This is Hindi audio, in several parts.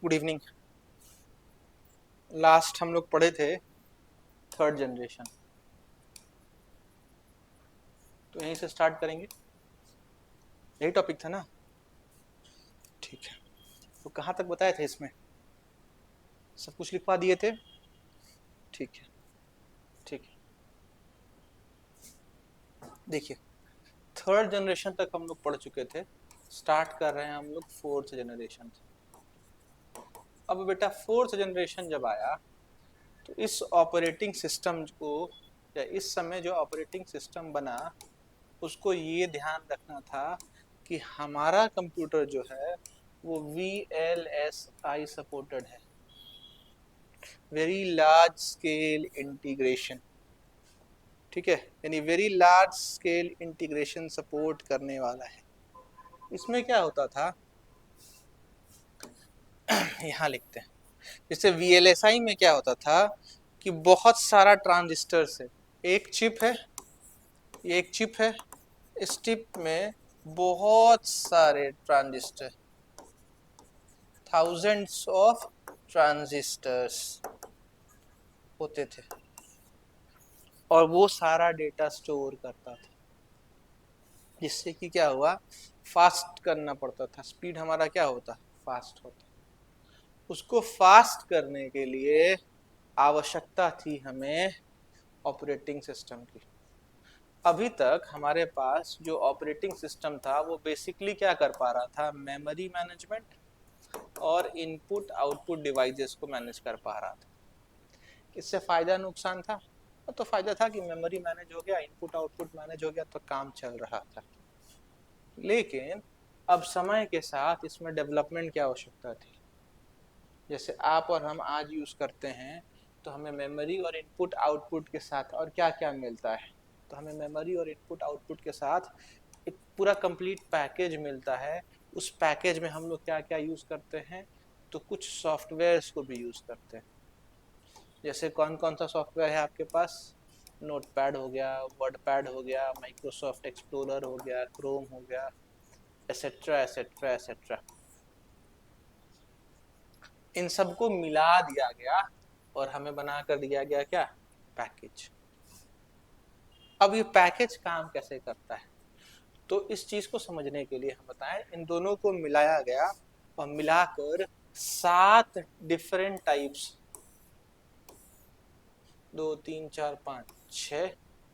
Good evening. लास्ट हम लोग पढ़े थे थर्ड जनरेशन, तो यहीं से स्टार्ट करेंगे। यही टॉपिक था ना? ठीक है, तो कहाँ तक बताए थे इसमें? सब कुछ लिखवा दिए थे? ठीक है, ठीक है। देखिए, थर्ड जनरेशन तक हम लोग पढ़ चुके थे। स्टार्ट कर रहे हैं हम लोग फोर्थ जनरेशन से। अब बेटा फोर्थ जनरेशन जब आया तो इस ऑपरेटिंग सिस्टम को, या इस समय जो ऑपरेटिंग सिस्टम बना, उसको ये ध्यान रखना था कि हमारा कंप्यूटर जो है वो VLSI सपोर्टेड है, वेरी लार्ज स्केल इंटीग्रेशन। ठीक है, यानी very large scale integration support करने वाला है। इसमें क्या होता था, यहाँ लिखते हैं। जैसे VLSI में क्या होता था कि बहुत सारा ट्रांजिस्टर है। एक चिप है, ये एक चिप है, इस चिप में बहुत सारे ट्रांजिस्टर, थाउजेंड्स ऑफ ट्रांजिस्टर्स होते थे, और वो सारा डेटा स्टोर करता था, जिससे कि क्या हुआ, फास्ट करना पड़ता था। स्पीड हमारा क्या होता, फास्ट होता। उसको फास्ट करने के लिए आवश्यकता थी हमें ऑपरेटिंग सिस्टम की। अभी तक हमारे पास जो ऑपरेटिंग सिस्टम था वो बेसिकली क्या कर पा रहा था, मेमोरी मैनेजमेंट और इनपुट आउटपुट डिवाइसेस को मैनेज कर पा रहा था। इससे फायदा नुकसान था? तो फायदा था कि मेमोरी मैनेज हो गया, इनपुट आउटपुट मैनेज हो गया, तो काम चल रहा था। लेकिन अब समय के साथ इसमें डेवलपमेंट की आवश्यकता थी। जैसे आप और हम आज यूज करते हैं, तो हमें मेमोरी और इनपुट आउटपुट के साथ और क्या क्या मिलता है, तो हमें मेमोरी और इनपुट आउटपुट के साथ एक पूरा कंप्लीट पैकेज मिलता है। उस पैकेज में हम लोग क्या क्या यूज करते हैं, तो कुछ सॉफ्टवेयर्स को भी यूज करते हैं। जैसे कौन कौन सा सॉफ्टवेयर है आपके पास? नोटपैड हो गया, वर्डपैड हो गया, माइक्रोसॉफ्ट एक्सप्लोरर हो गया, क्रोम हो गया, एसेट्रा एसेट्रा एसेट्रा। इन सबको मिला दिया गया और हमें बना कर दिया गया क्या, पैकेज। अब ये पैकेज काम कैसे करता है, तो इस चीज को समझने के लिए हम बताएं, इन दोनों को मिलाया गया और मिलाकर 7 डिफरेंट टाइप्स, 2 3 4 5 6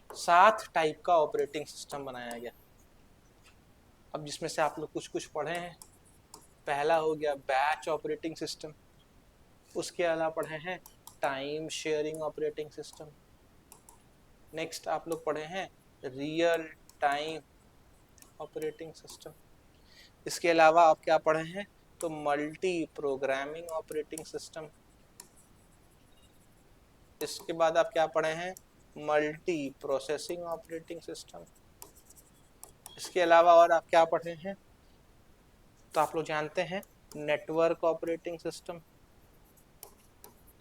7 टाइप का ऑपरेटिंग सिस्टम बनाया गया। अब जिसमें से आप लोग कुछ कुछ पढ़े हैं। पहला हो गया बैच ऑपरेटिंग सिस्टम, उसके अलावा पढ़े हैं time sharing operating system. Next आप लोग पढ़े हैं रियल टाइम ऑपरेटिंग सिस्टम। इसके अलावा आप क्या पढ़े हैं, तो मल्टी प्रोग्रामिंग ऑपरेटिंग सिस्टम। इसके बाद आप क्या पढ़े हैं, मल्टी प्रोसेसिंग ऑपरेटिंग सिस्टम। इसके अलावा और आप क्या पढ़े हैं, तो आप लोग जानते हैं नेटवर्क ऑपरेटिंग सिस्टम।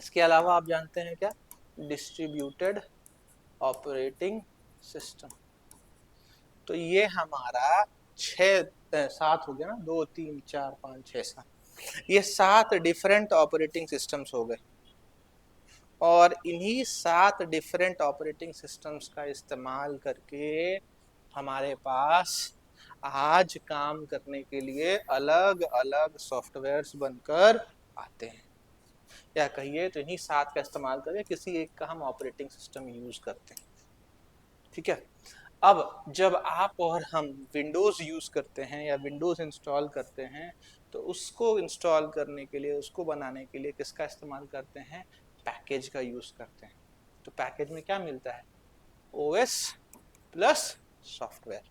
इसके अलावा आप जानते हैं क्या, डिस्ट्रीब्यूटेड ऑपरेटिंग सिस्टम। तो ये हमारा 7 हो गया ना, 2 3 4 5 6 7, ये 7 डिफरेंट ऑपरेटिंग सिस्टम्स हो गए। और इन्हीं 7 डिफरेंट ऑपरेटिंग सिस्टम्स का इस्तेमाल करके हमारे पास आज काम करने के लिए अलग अलग सॉफ्टवेयर्स बनकर आते हैं, या कहिए तो इन्हीं 7 का इस्तेमाल करके किसी एक का हम ऑपरेटिंग सिस्टम यूज करते हैं। ठीक है, अब जब आप और हम विंडोज़ यूज़ करते हैं या विंडोज़ इंस्टॉल करते हैं, तो उसको इंस्टॉल करने के लिए, उसको बनाने के लिए किसका इस्तेमाल करते हैं, पैकेज का यूज़ करते हैं। तो पैकेज में क्या मिलता है, ओएस प्लस सॉफ्टवेयर।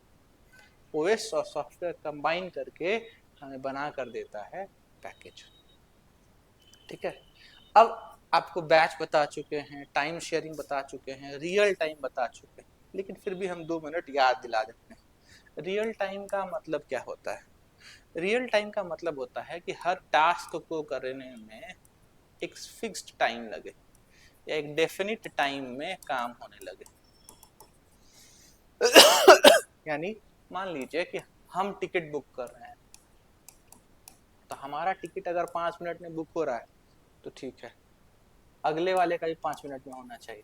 ओएस और सॉफ्टवेयर कंबाइन करके हमें बना कर देता है पैकेज। ठीक है, अब आपको बैच बता चुके हैं, टाइम शेयरिंग बता चुके हैं, रियल टाइम बता चुके हैं, लेकिन फिर भी हम 2 मिनट याद दिला देते हैं। रियल टाइम का मतलब क्या होता है? रियल टाइम का मतलब होता है कि हर टास्क को करने में एक फिक्स्ड टाइम लगे, या एक डेफिनिट टाइम में काम होने लगे। यानी मान लीजिए कि हम टिकट बुक कर रहे हैं, तो हमारा टिकट अगर 5 मिनट में बुक हो रहा है तो ठीक है, अगले वाले का भी 5 मिनट में होना चाहिए।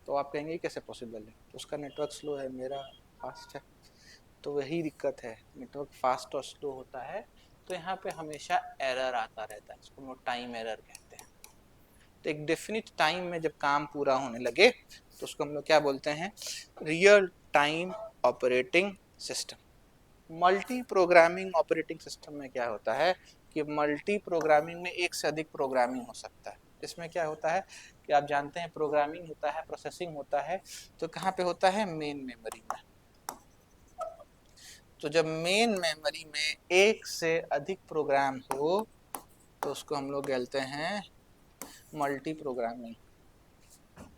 तो आप कहेंगे कैसे पॉसिबल है, तो उसका नेटवर्क स्लो है, मेरा फास्ट है। तो वही दिक्कत है, नेटवर्क फास्ट और स्लो होता है तो यहाँ पे हमेशा एरर आता रहता है, इसको हम लोग टाइम एरर कहते हैं। तो एक डेफिनिट टाइम में जब काम पूरा होने लगे तो उसको हम लोग क्या बोलते हैं, real time operating system. Multi programming operating system में क्या होता है कि मल्टी प्रोग्रामिंग में एक से अधिक प्रोग्रामिंग हो सकता है। इसमें क्या होता है कि आप जानते हैं प्रोग्रामिंग होता है, प्रोसेसिंग होता है, तो कहाँ पे होता है, मेन मेमोरी में। तो जब मेन मेमोरी में एक से अधिक प्रोग्राम हो तो उसको हम लोग कहते हैं मल्टी प्रोग्रामिंग।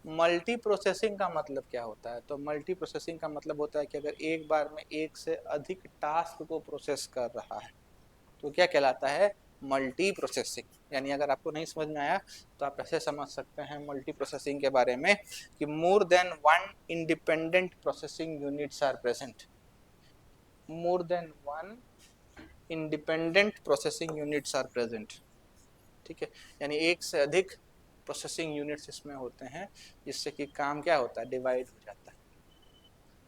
मल्टी प्रोसेसिंग का मतलब क्या होता है, तो मल्टी प्रोसेसिंग का मतलब होता है कि अगर एक बार में एक से अधिक टास्क को प्रोसेस कर रहा है तो क्या कहलाता है, मल्टी प्रोसेसिंग। यानी अगर आपको नहीं समझ में आया तो आप ऐसे समझ सकते हैं मल्टी प्रोसेसिंग के बारे में कि more than one independent processing units are present. More than one independent processing units are present, ठीक है। यानी एक से अधिक प्रोसेसिंग यूनिट्स इसमें होते हैं, जिससे कि काम क्या होता है, डिवाइड हो जाता है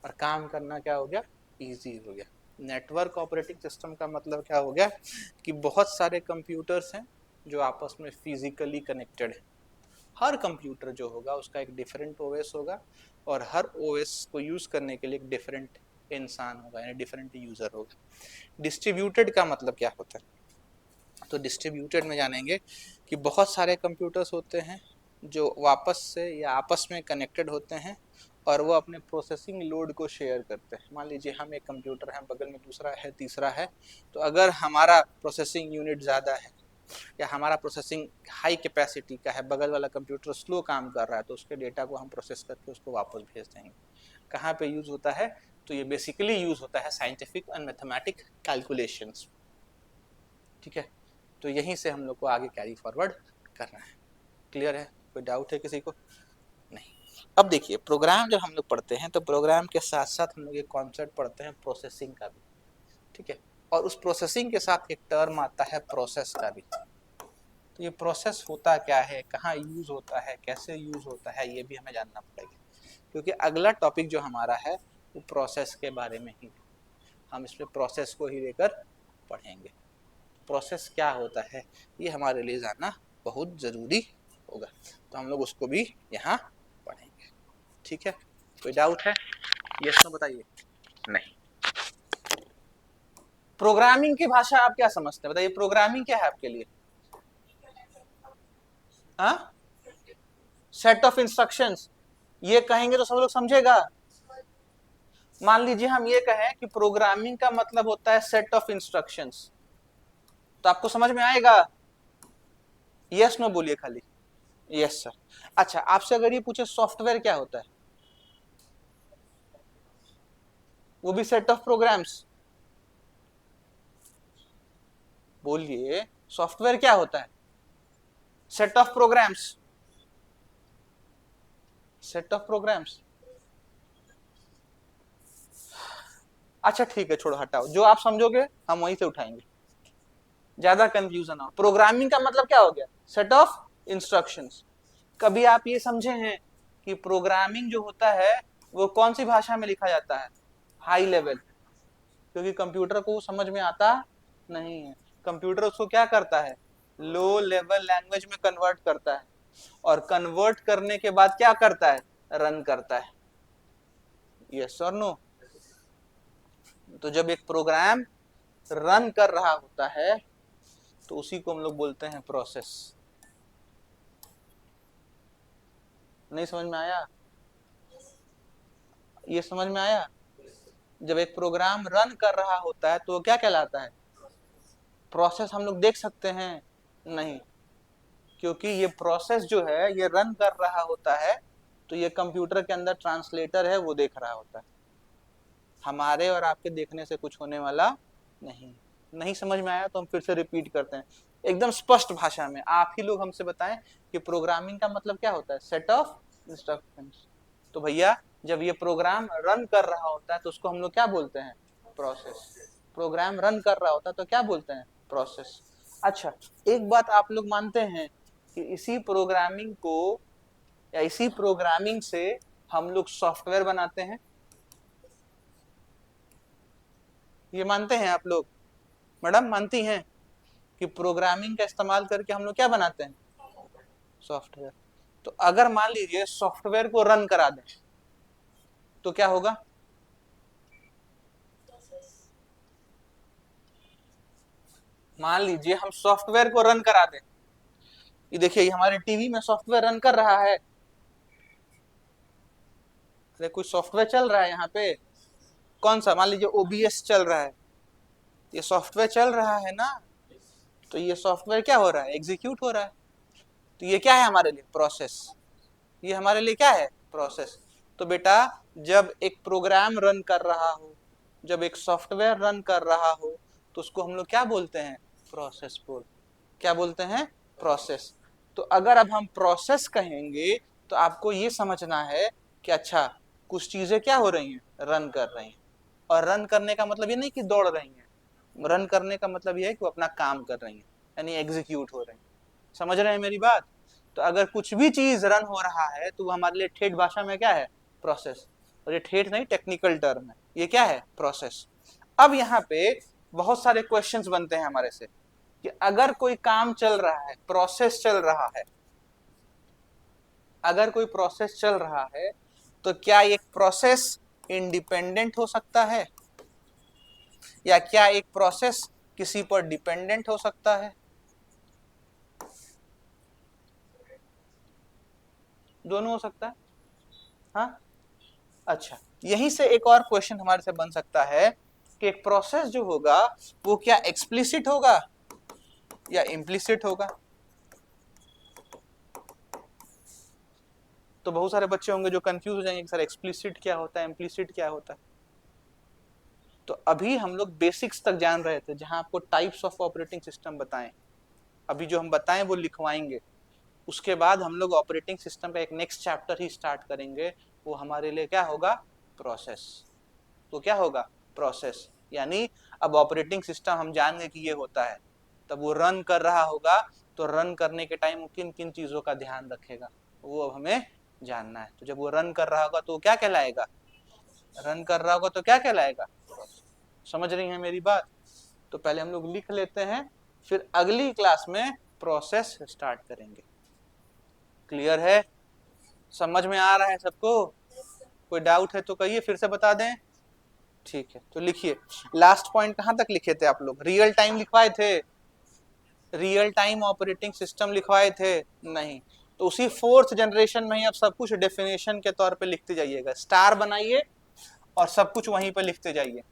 और काम करना क्या हो गया, इजी हो गया। नेटवर्क ऑपरेटिंग सिस्टम का मतलब क्या हो गया कि बहुत सारे कंप्यूटर्स हैं जो आपस में फिजिकली कनेक्टेड है। हर कंप्यूटर जो होगा उसका एक डिफरेंट ओएस होगा और हर ओएस को यूज करने के लिए एक डिफरेंट इंसान होगा, यानी डिफरेंट यूजर होगा। डिस्ट्रीब्यूटेड का मतलब क्या होता है, तो डिस्ट्रीब्यूटेड में जानेंगे कि बहुत सारे कंप्यूटर्स होते हैं जो वापस से या आपस में कनेक्टेड होते हैं और वो अपने प्रोसेसिंग लोड को शेयर करते हैं। मान लीजिए हम एक कंप्यूटर है, बगल में दूसरा है, तीसरा है, तो अगर हमारा प्रोसेसिंग यूनिट ज़्यादा है या हमारा प्रोसेसिंग हाई कैपेसिटी का है, बगल वाला कंप्यूटर स्लो काम कर रहा है, तो उसके डेटा को हम प्रोसेस करके उसको वापस भेज देंगे। कहाँ पे यूज़ होता है, तो ये बेसिकली यूज़ होता है साइंटिफिक एंड मैथमेटिक कैलकुलेशंस, ठीक है। तो यहीं से हम लोग को आगे कैरी फॉरवर्ड करना है। क्लियर है, कोई डाउट है किसी को? नहीं। अब देखिए प्रोग्राम जब हम लोग पढ़ते हैं तो प्रोग्राम के साथ साथ हम लोग एक कॉन्सेप्ट पढ़ते हैं प्रोसेसिंग का भी, ठीक है। और उस प्रोसेसिंग के साथ एक टर्म आता है प्रोसेस का भी। तो ये प्रोसेस होता क्या है, कहाँ यूज होता है, कैसे यूज होता है, ये भी हमें जानना पड़ेगा, क्योंकि अगला टॉपिक जो हमारा है वो प्रोसेस के बारे में ही, हम इसमें प्रोसेस को ही लेकर पढ़ेंगे। प्रोसेस क्या होता है ये हमारे लिए जानना बहुत ज़रूरी होगा, तो हम लोग उसको भी यहाँ पढ़ेंगे, ठीक है। कोई डाउट है, यस नो बताइए। नहीं। प्रोग्रामिंग की भाषा आप क्या समझते हैं, बताइए प्रोग्रामिंग क्या है आपके लिए? हाँ, सेट ऑफ इंस्ट्रक्शंस, ये कहेंगे तो सब लोग समझेगा। मान लीजिए हम ये कहें कि प्रोग्रामिंग का मतलब होता है सेट ऑफ इंस्ट्रक्शंस, तो आपको समझ में आएगा? यस नो बोलिए खाली। Yes sir. अच्छा, आपसे अगर ये पूछे सॉफ्टवेयर क्या होता है, वो भी सेट ऑफ प्रोग्राम्स, बोलिए सॉफ्टवेयर क्या होता है, set of programs, set of programs. अच्छा ठीक है, छोड़ो हटाओ, जो आप समझोगे हम वहीं से उठाएंगे, ज्यादा कंफ्यूजन हो। प्रोग्रामिंग का मतलब क्या हो गया, सेट ऑफ इंस्ट्रक्शंस। कभी आप ये समझे हैं कि प्रोग्रामिंग जो होता है वो कौन सी भाषा में लिखा जाता है, हाई लेवल, क्योंकि कंप्यूटर को समझ में आता नहीं है। कंप्यूटर उसको क्या करता है, लो लेवल लैंग्वेज में कन्वर्ट करता है, और कन्वर्ट करने के बाद क्या करता है, रन करता है। यस और नो? तो जब एक प्रोग्राम रन कर रहा होता है तो उसी को हम लोग बोलते हैं प्रोसेस। नहीं समझ में आया? ये समझ में आया? जब एक प्रोग्राम रन कर रहा होता है तो वो क्या कहलाता है, प्रोसेस। हम लोग देख सकते हैं नहीं, क्योंकि ये प्रोसेस जो है ये रन कर रहा होता है, तो ये कंप्यूटर के अंदर ट्रांसलेटर है वो देख रहा होता है, हमारे और आपके देखने से कुछ होने वाला नहीं। नहीं समझ में आया तो हम फिर से रिपीट करते हैं एकदम स्पष्ट भाषा में, आप ही लोग हमसे बताएं कि प्रोग्रामिंग का मतलब क्या होता है, सेट ऑफ इंस्ट्रक्शंस। तो भैया जब ये प्रोग्राम रन कर रहा होता है तो उसको हम लोग क्या बोलते हैं, प्रोसेस। प्रोग्राम रन कर रहा होता है तो क्या बोलते हैं, प्रोसेस। अच्छा, एक बात आप लोग मानते हैं कि इसी प्रोग्रामिंग को या इसी प्रोग्रामिंग से हम लोग सॉफ्टवेयर बनाते हैं, ये मानते हैं आप लोग? मैडम मानती हैं कि प्रोग्रामिंग का इस्तेमाल करके हम लोग क्या बनाते हैं? सॉफ्टवेयर। तो अगर मान लीजिए सॉफ्टवेयर को रन करा दें तो क्या होगा? मान लीजिए हम सॉफ्टवेयर को रन करा दें, ये देखिए ये हमारे टीवी में सॉफ्टवेयर रन कर रहा है। अरे कुछ सॉफ्टवेयर चल रहा है यहाँ पे, कौन सा? मान लीजिए ओबीएस चल रहा है, ये सॉफ्टवेयर चल रहा है ना। तो ये सॉफ्टवेयर क्या हो रहा है? एग्जीक्यूट हो रहा है। तो ये क्या है हमारे लिए? प्रोसेस। ये हमारे लिए क्या है? प्रोसेस। तो बेटा जब एक प्रोग्राम रन कर रहा हो, जब एक सॉफ्टवेयर रन कर रहा हो, तो उसको हम लोग क्या बोलते हैं? प्रोसेस बोल। क्या बोलते हैं? प्रोसेस। तो अगर अब हम प्रोसेस कहेंगे तो आपको ये समझना है कि अच्छा कुछ चीजें क्या हो रही हैं? रन कर रही हैं। और रन करने का मतलब ये नहीं कि दौड़ रही हैं, रन करने का मतलब ये है कि वो अपना काम कर रही हैं, यानी एग्जीक्यूट हो रही हैं। समझ रहे हैं मेरी बात? तो अगर कुछ भी चीज रन हो रहा है तो वो हमारे लिए ठेठ भाषा में क्या है? प्रोसेस। और ये ठेठ नहीं, टेक्निकल टर्म है, ये क्या है? प्रोसेस। अब यहाँ पे बहुत सारे क्वेश्चंस बनते हैं हमारे से कि अगर कोई काम चल रहा है, प्रोसेस चल रहा है, अगर कोई प्रोसेस चल रहा है तो क्या एक प्रोसेस इंडिपेंडेंट हो सकता है, या क्या एक प्रोसेस किसी पर डिपेंडेंट हो सकता है? दोनों हो सकता है। हाँ। अच्छा, यहीं से एक और क्वेश्चन हमारे से बन सकता है कि एक प्रोसेस जो होगा वो क्या एक्सप्लिसिट होगा या इम्प्लिसिट होगा? तो बहुत सारे बच्चे होंगे जो कंफ्यूज हो जाएंगे कि सर एक्सप्लिसिट क्या होता है, इम्प्लिसिट क्या होता है। तो अभी हम लोग बेसिक्स तक जान रहे थे, जहां आपको टाइप्स ऑफ ऑपरेटिंग सिस्टम बताएं, अभी जो हम बताएं वो लिखवाएंगे। उसके बाद हम लोग ऑपरेटिंग सिस्टम का एक नेक्स्ट चैप्टर ही स्टार्ट करेंगे, वो हमारे लिए क्या होगा? प्रोसेस। तो क्या होगा? प्रोसेस। यानी अब ऑपरेटिंग सिस्टम हम जान गए कि ये होता है, तब वो रन कर रहा होगा तो रन करने के टाइम वो किन किन चीजों का ध्यान रखेगा वो अब हमें जानना है। तो जब वो रन कर रहा होगा तो वो क्या कहलाएगा? रन कर रहा होगा तो क्या कहलाएगा? समझ रही हैं मेरी बात? तो पहले हम लोग लिख लेते हैं, फिर अगली क्लास में प्रोसेस स्टार्ट करेंगे। क्लियर है? समझ में आ रहा है सबको? कोई डाउट है तो कहिए, फिर से बता दें। ठीक है, तो लिखिए। लास्ट पॉइंट कहां तक लिखे थे आप लोग? रियल टाइम लिखवाए थे? रियल टाइम ऑपरेटिंग सिस्टम लिखवाए थे? नहीं। तो उसी फोर्थ जनरेशन में ही अब सब कुछ डेफिनेशन के तौर पे लिखते जाइएगा, स्टार बनाइए और सब कुछ वहीं पे लिखते जाइए।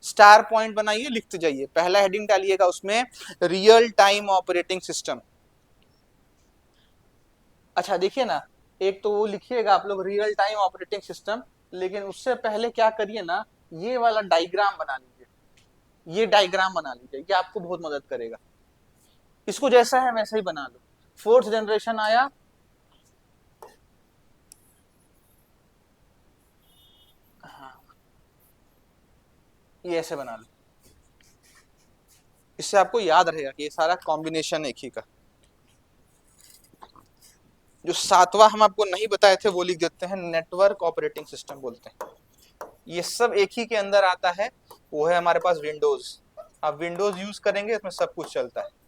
स्टार पॉइंट बनाइए, लिखते जाइए, पहला हेडिंग डालिएगा उसमें रियल टाइम ऑपरेटिंग सिस्टम। अच्छा देखिए ना, एक तो वो लिखिएगा आप लोग रियल टाइम ऑपरेटिंग सिस्टम, लेकिन उससे पहले क्या करिए ना, ये वाला डायग्राम बना लीजिए, ये डायग्राम बना लीजिए, ये आपको बहुत मदद करेगा। इसको जैसा है वैसा ही बना लो। फोर्थ जनरेशन आया, हाँ, ये ऐसे बना लो, इससे आपको याद रहेगा कि ये सारा कॉम्बिनेशन एक ही का। जो सातवां हम आपको नहीं बताए थे वो लिख देते हैं, नेटवर्क ऑपरेटिंग सिस्टम बोलते हैं। ये सब एक ही के अंदर आता है, वो है हमारे पास विंडोज। आप विंडोज यूज करेंगे इसमें सब कुछ चलता है।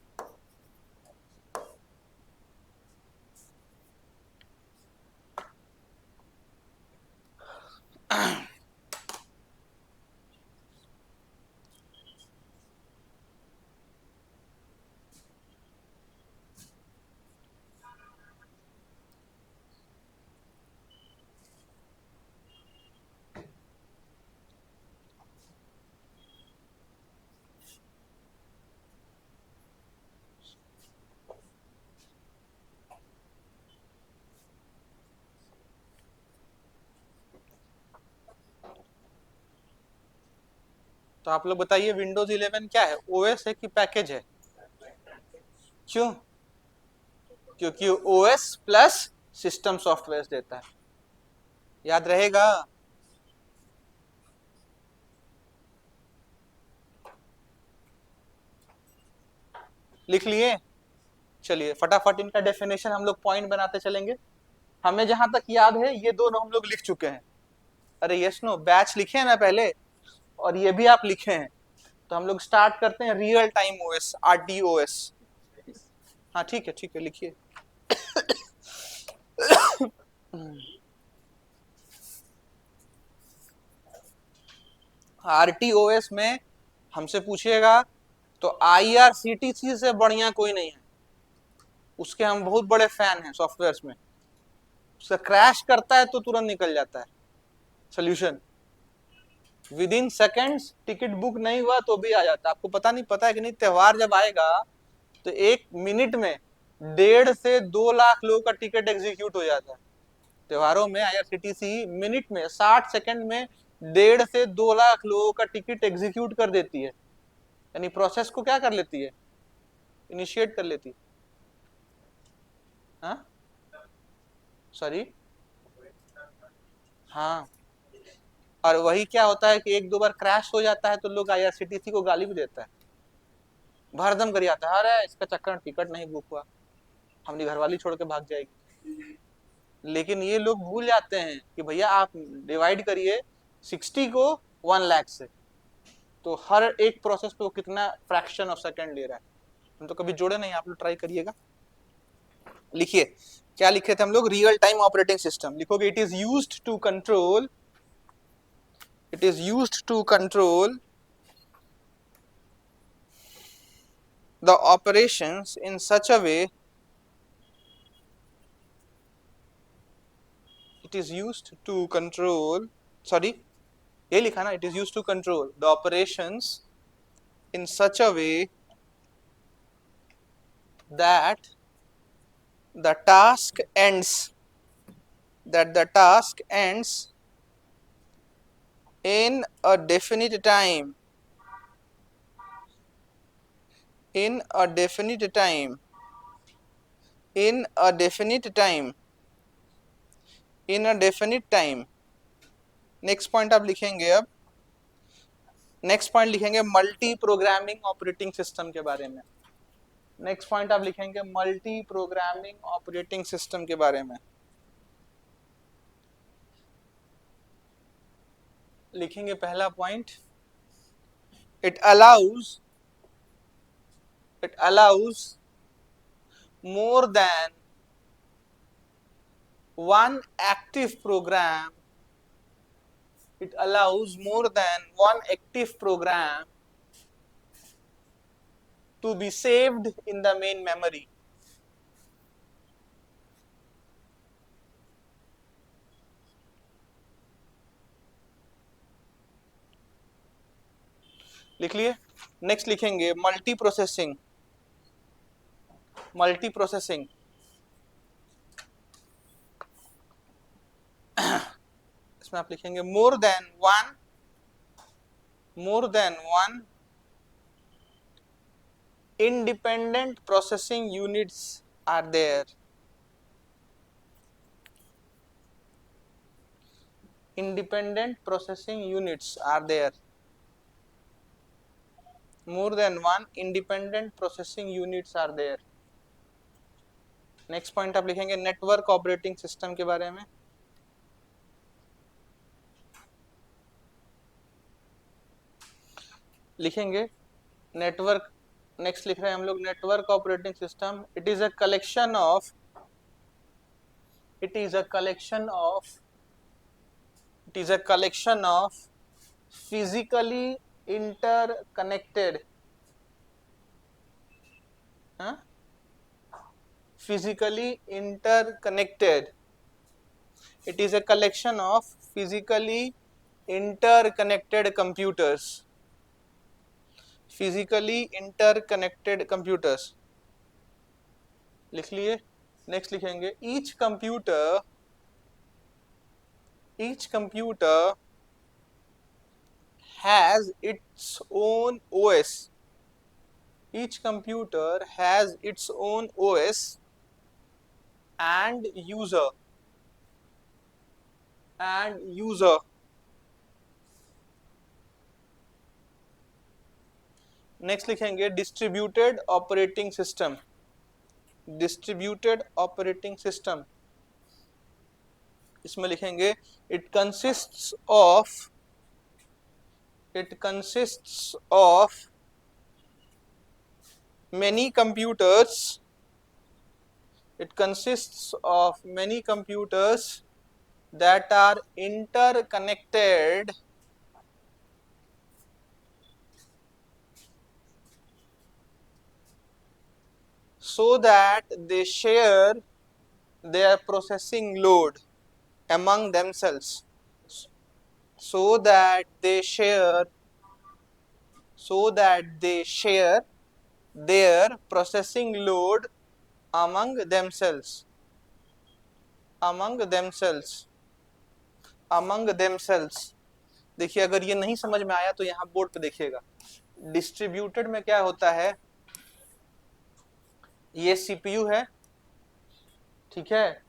तो आप लोग बताइए विंडोज 11 क्या है? ओएस है कि पैकेज है? क्यों? क्योंकि ओएस प्लस सिस्टम सॉफ्टवेयर देता है। याद रहेगा? लिख लिए? चलिए फटाफट इनका डेफिनेशन हम लोग पॉइंट बनाते चलेंगे। हमें जहां तक याद है ये दोनों हम लोग लिख चुके हैं। अरे यस नो बैच लिखे हैं ना पहले, और ये भी आप लिखे हैं। तो हम लोग स्टार्ट करते हैं रियल टाइम ओएस, RTOS। हाँ ठीक है लिखिए। RTOS में हमसे पूछिएगा तो IRCTC से बढ़िया कोई नहीं है, उसके हम बहुत बड़े फैन हैं सॉफ्टवेयर्स में। उसका क्रैश करता है तो तुरंत निकल जाता है solution, with in seconds. Ticket book नहीं हुआ तो भी आ जाता है। आपको पता है कि नहीं, त्योहार जब आएगा तो 1 मिनट में 1.5 से 2 लाख लोगों का टिकट एग्जीक्यूट हो जाता है। त्योहारों में IRCTC मिनट में 60 सेकंड में 1.5 से 2 लाख लोगों का टिकट एग्जीक्यूट कर देती है। यानी प्रोसेस को क्या कर लेती है, इनिशिएट कर लेती है। हाँ सॉरी, हाँ। और वही क्या होता है कि 1-2 बार क्रैश हो जाता है तो लोग IRCTC को गाली भी देता है, भरदम कर आता है, अरे इसका चक्कर में टिकट नहीं बुक हुआ, अपनी घरवाली छोड़ के भाग जाएगी। लेकिन ये लोग भूल जाते हैं कि भैया आप डिवाइड करिए 60 को 1 लाख से, तो हर एक प्रोसेस पे वो कितना फ्रैक्शन ऑफ सेकंड ले रहा है। हम तो कभी जोड़े नहीं, आप लोग ट्राई करिएगा। लिखिए क्या लिखे थे हम लोग, रियल टाइम ऑपरेटिंग सिस्टम लिखोगे। It is used to control the operations in such a way, it is used to control, sorry ये लिखा ना, it is used to control the operations in such a way that the task ends in a definite time, in a definite time, in a definite time, in a definite time। Next point आप लिखेंगे अब, नेक्स्ट पॉइंट लिखेंगे मल्टी प्रोग्रामिंग ऑपरेटिंग सिस्टम के बारे में। नेक्स्ट पॉइंट आप लिखेंगे मल्टी प्रोग्रामिंग ऑपरेटिंग सिस्टम के बारे में। लिखेंगे पहला point, it allows more than one active program, it allows more than one active program to be saved in the main memory। लिख लिए? नेक्स्ट लिखेंगे मल्टी प्रोसेसिंग, मल्टी प्रोसेसिंग इसमें आप लिखेंगे मोर than one independent processing units are there, independent processing units are there, more than one independent processing units are there। Next point आप लिखेंगे नेटवर्क ऑपरेटिंग सिस्टम के बारे में। लिखेंगे नेटवर्क, नेक्स्ट लिख रहे हैं हम लोग network operating system, it is a collection of, it is a collection of, it is a collection of physically interconnected, huh? physically interconnected, it is a collection of physically interconnected computers, physically interconnected computers। लिख लिए? नेक्स्ट लिखेंगे each computer has its own OS, each computer has its own OS and user, and user। Next लिखेंगे distributed operating system. Distributed operating system, इसमें लिखेंगे it consists of many computers, it consists of many computers that are interconnected so that they share their processing load among themselves, so that they share their processing load among themselves, among themselves, among themselves। देखिए अगर ये नहीं समझ में आया तो यहाँ बोर्ड पे देखिएगा, डिस्ट्रीब्यूटेड में क्या होता है, ये सीपीयू है, ठीक है,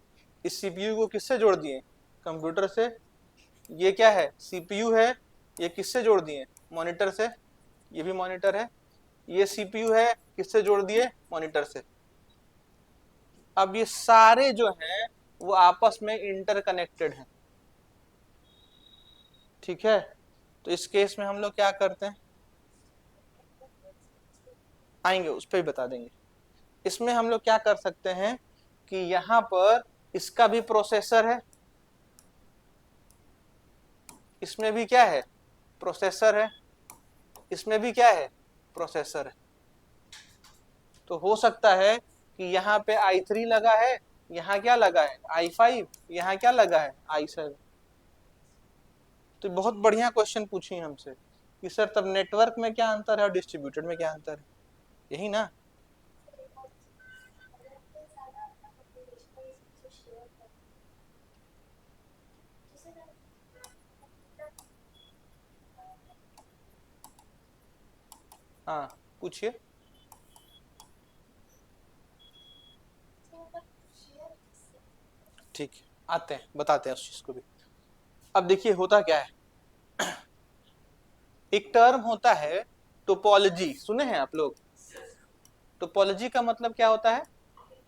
इस सीपीयू को किससे जोड़ दिए, कंप्यूटर से। ये क्या है, सीपीयू है, ये किससे जोड़ दिए, मॉनिटर से, ये भी मॉनिटर है। ये सीपीयू है, किससे जोड़ दिए, मॉनिटर से। अब ये सारे जो हैं वो आपस में इंटरकनेक्टेड हैं, ठीक है। तो इस केस में हम लोग क्या करते हैं, आएंगे उस पर भी बता देंगे। इसमें हम लोग क्या कर सकते हैं कि यहाँ पर इसका भी प्रोसेसर है, इसमें भी क्या है, प्रोसेसर है, इसमें भी क्या है, प्रोसेसर है। तो हो सकता है कि यहाँ पे i3 लगा है, यहाँ क्या लगा है, i5, यहाँ क्या लगा है, i7। तो बहुत बढ़िया क्वेश्चन पूछी हमसे कि सर तब नेटवर्क में क्या अंतर है और डिस्ट्रीब्यूटेड में क्या अंतर है, यही ना। हाँ पूछिए। ठीक है, आते हैं, बताते हैं उस चीज को भी। अब देखिए होता क्या है, एक टर्म होता है टोपोलॉजी, सुने हैं आप लोग। टोपोलॉजी का मतलब क्या होता है,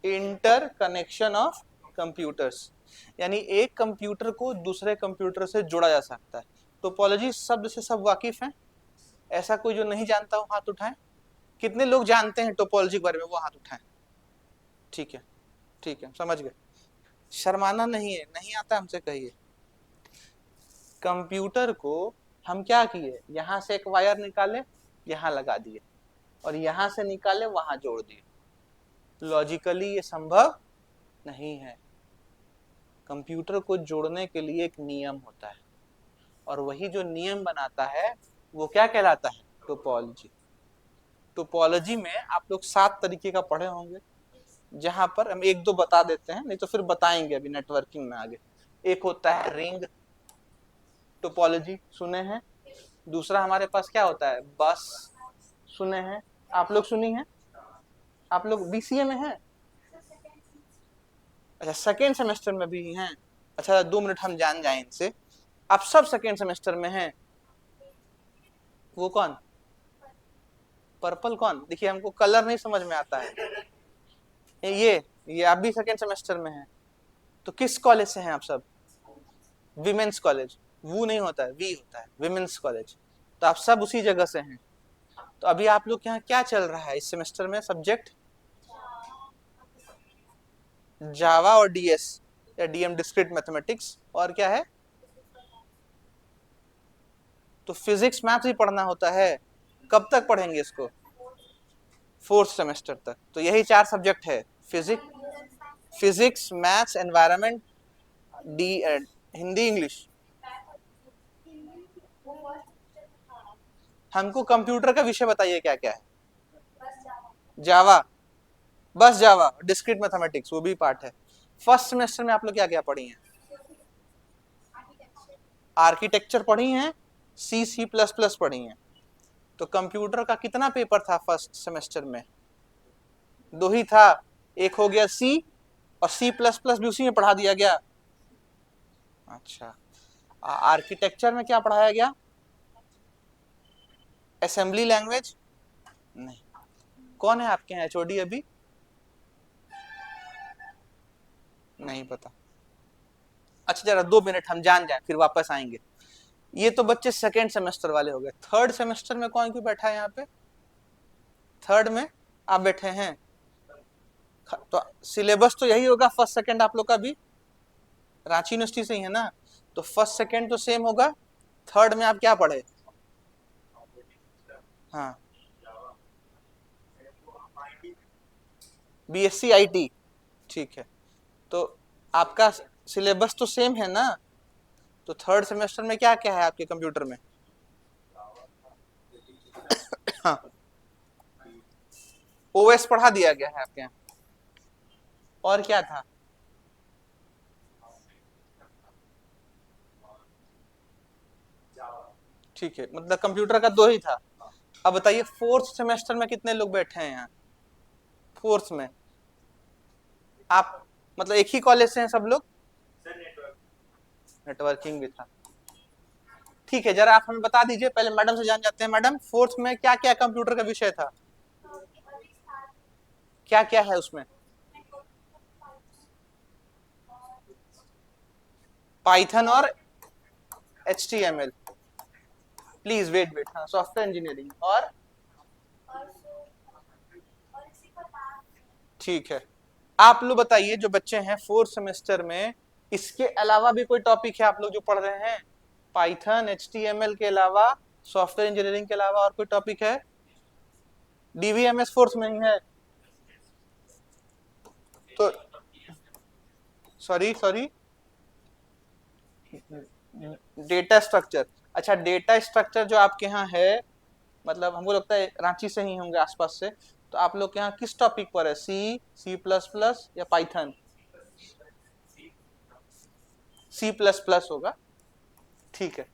इंटर कनेक्शन ऑफ कंप्यूटर्स, यानी एक कंप्यूटर को दूसरे कंप्यूटर से जोड़ा जा सकता है। टोपोलॉजी शब्द से सब वाकिफ हैं, ऐसा कोई जो नहीं जानता हो हाथ उठाएं। कितने लोग जानते हैं टोपोलॉजी के बारे में, वो हाथ उठाएं। ठीक है, ठीक है, समझ गए, शर्माना नहीं है, नहीं आता हमसे कहिए। कंप्यूटर को हम क्या किए, यहां से एक वायर निकाले, यहां लगा दिए, और यहां से निकाले वहां जोड़ दिए। लॉजिकली ये संभव नहीं है। कंप्यूटर को जोड़ने के लिए एक नियम होता है, और वही जो नियम बनाता है वो क्या कहलाता है, टोपोलॉजी। टोपोलॉजी में आप लोग 7 तरीके का पढ़े होंगे, जहां पर हम एक दो बता देते हैं, नहीं तो फिर बताएंगे अभी नेटवर्किंग में आगे। एक होता है रिंग टोपोलॉजी, सुने हैं। दूसरा हमारे पास क्या होता है, बस, सुने हैं, आप लोग सुनी है, आप लोग बीसीए में हैं, अच्छा सेकेंड सेमेस्टर में भी हैं, अच्छा 2 मिनट हम जान जाए इनसे। आप सब सेकेंड सेमेस्टर में हैं, वो कौन, पर्पल कौन, देखिए हमको कलर नहीं समझ में आता है। ये आप भी सेकेंड सेमेस्टर में हैं, तो किस कॉलेज से हैं आप सब, विमेंस कॉलेज, वो नहीं होता है, वी होता है, विमेंस कॉलेज। तो आप सब उसी जगह से हैं। तो अभी आप लोग के यहाँ क्या चल रहा है इस सेमेस्टर में, सब्जेक्ट जावा और डीएस या डीएम डिस्क्रीट मैथमेटिक्स, और क्या है, तो फिजिक्स मैथ्स भी पढ़ना होता है। कब तक पढ़ेंगे इसको, 4th सेमेस्टर तक। तो यही 4 सब्जेक्ट है, physics, maths, environment, D Hindi, English. हमको कंप्यूटर का विषय बताइए क्या क्या है, जावा, बस जावा, डिस्क्रीट मैथमेटिक्स वो भी पार्ट है। फर्स्ट सेमेस्टर में आप लोग क्या क्या पढ़ी हैं, आर्किटेक्चर पढ़ी हैं, सी प्लस प्लस पढ़ी हैं। तो कंप्यूटर का कितना पेपर था फर्स्ट सेमेस्टर में, 2 ही था, एक हो गया सी, और सी प्लस प्लस भी उसी में पढ़ा दिया गया। अच्छा, आर्किटेक्चर में क्या पढ़ाया गया, असेंबली लैंग्वेज, नहीं। कौन है आपके यहाँ एचओडी अभी? नहीं पता। अच्छा जरा 2 मिनट हम जान जाए फिर वापस आएंगे। ये तो बच्चे सेकेंड सेमेस्टर वाले हो गए। थर्ड सेमेस्टर में कौन क्यों बैठा है यहाँ पे? थर्ड में आप बैठे हैं तो सिलेबस तो यही होगा फर्स्ट सेकंड आप लोग का भी, रांची यूनिवर्सिटी से ही है ना, तो फर्स्ट सेकंड तो सेम होगा। थर्ड में आप क्या पढ़े? हाँ, बीएससी आईटी, ठीक है। तो आपका सिलेबस तो सेम है ना, तो थर्ड सेमेस्टर में क्या क्या है आपके कंप्यूटर में? हाँ, ओएस पढ़ा दिया गया है आपके यहाँ, और क्या था? ठीक है, मतलब कंप्यूटर का दो ही था। अब बताइए फोर्थ सेमेस्टर में कितने लोग बैठे हैं यहाँ? फोर्थ में आप मतलब एक ही कॉलेज से हैं सब लोग? नेटवर्किंग भी था, ठीक है। जरा आप हमें बता दीजिए, पहले मैडम से जान जाते हैं। मैडम फोर्थ में क्या क्या कंप्यूटर का विषय था, क्या क्या है उसमें? पाइथन और HTML। प्लीज वेट वेट, हाँ सॉफ्टवेयर इंजीनियरिंग और, ठीक है। आप लोग बताइए जो बच्चे हैं फोर्थ सेमेस्टर में, इसके अलावा भी कोई टॉपिक है आप लोग जो पढ़ रहे हैं? पाइथन HTML के अलावा, सॉफ्टवेयर इंजीनियरिंग के अलावा और कोई टॉपिक है? DVMS फोर्थ में ही है तो? Sorry sorry, data structure. अच्छा डेटा स्ट्रक्चर जो आपके यहाँ है, मतलब हमको लगता है रांची से ही होंगे आसपास से, तो आप लोग के यहाँ किस टॉपिक पर है? C++ या पाइथन? C++ होगा, ठीक है।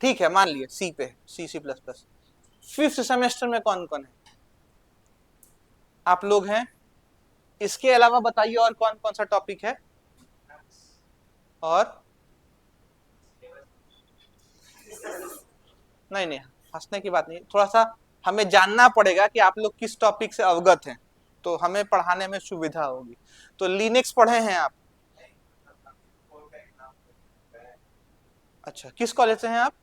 ठीक है मान लिए सी पे, C++। फिफ्थ सेमेस्टर में कौन कौन है आप लोग हैं? इसके अलावा बताइए और कौन कौन सा टॉपिक है? और नहीं नहीं, हंसने की बात नहीं, थोड़ा सा हमें जानना पड़ेगा कि आप लोग किस टॉपिक से अवगत हैं, तो हमें पढ़ाने में सुविधा होगी। तो लिनक्स पढ़े हैं आप? अच्छा किस कॉलेज से हैं आप?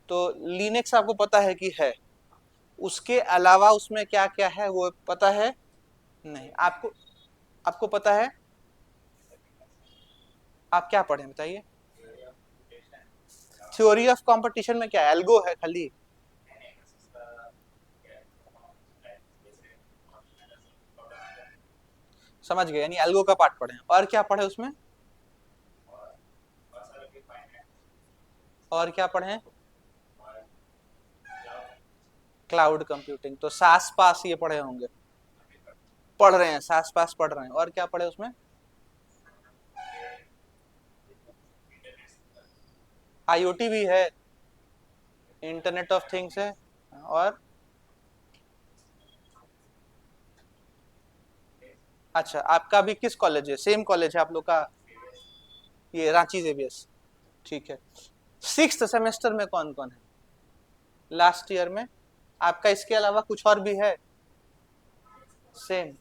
तो लिनक्स आपको पता है कि है, उसके अलावा उसमें क्या क्या है वो पता है? नहीं आपको, आपको पता है? आप क्या पढ़े बताइए? थ्योरी ऑफ कंपटीशन में क्या एल्गो है खाली? समझ गए, यानी एल्गो का पार्ट पढ़े, और क्या पढ़े उसमें? और क्या पढ़े? क्लाउड कंप्यूटिंग, तो सास पास ये पढ़े होंगे, पढ़ रहे हैं सास पास पढ़ रहे हैं। और क्या पढ़े उसमें? IoT भी है, इंटरनेट ऑफ थिंग्स है, और अच्छा आपका भी किस कॉलेज है? सेम कॉलेज है आप लोग का, ये रांची जेबीएस, ठीक है। सिक्स्थ सेमेस्टर में कौन कौन है लास्ट ईयर में आपका? इसके अलावा कुछ और भी है? सेम,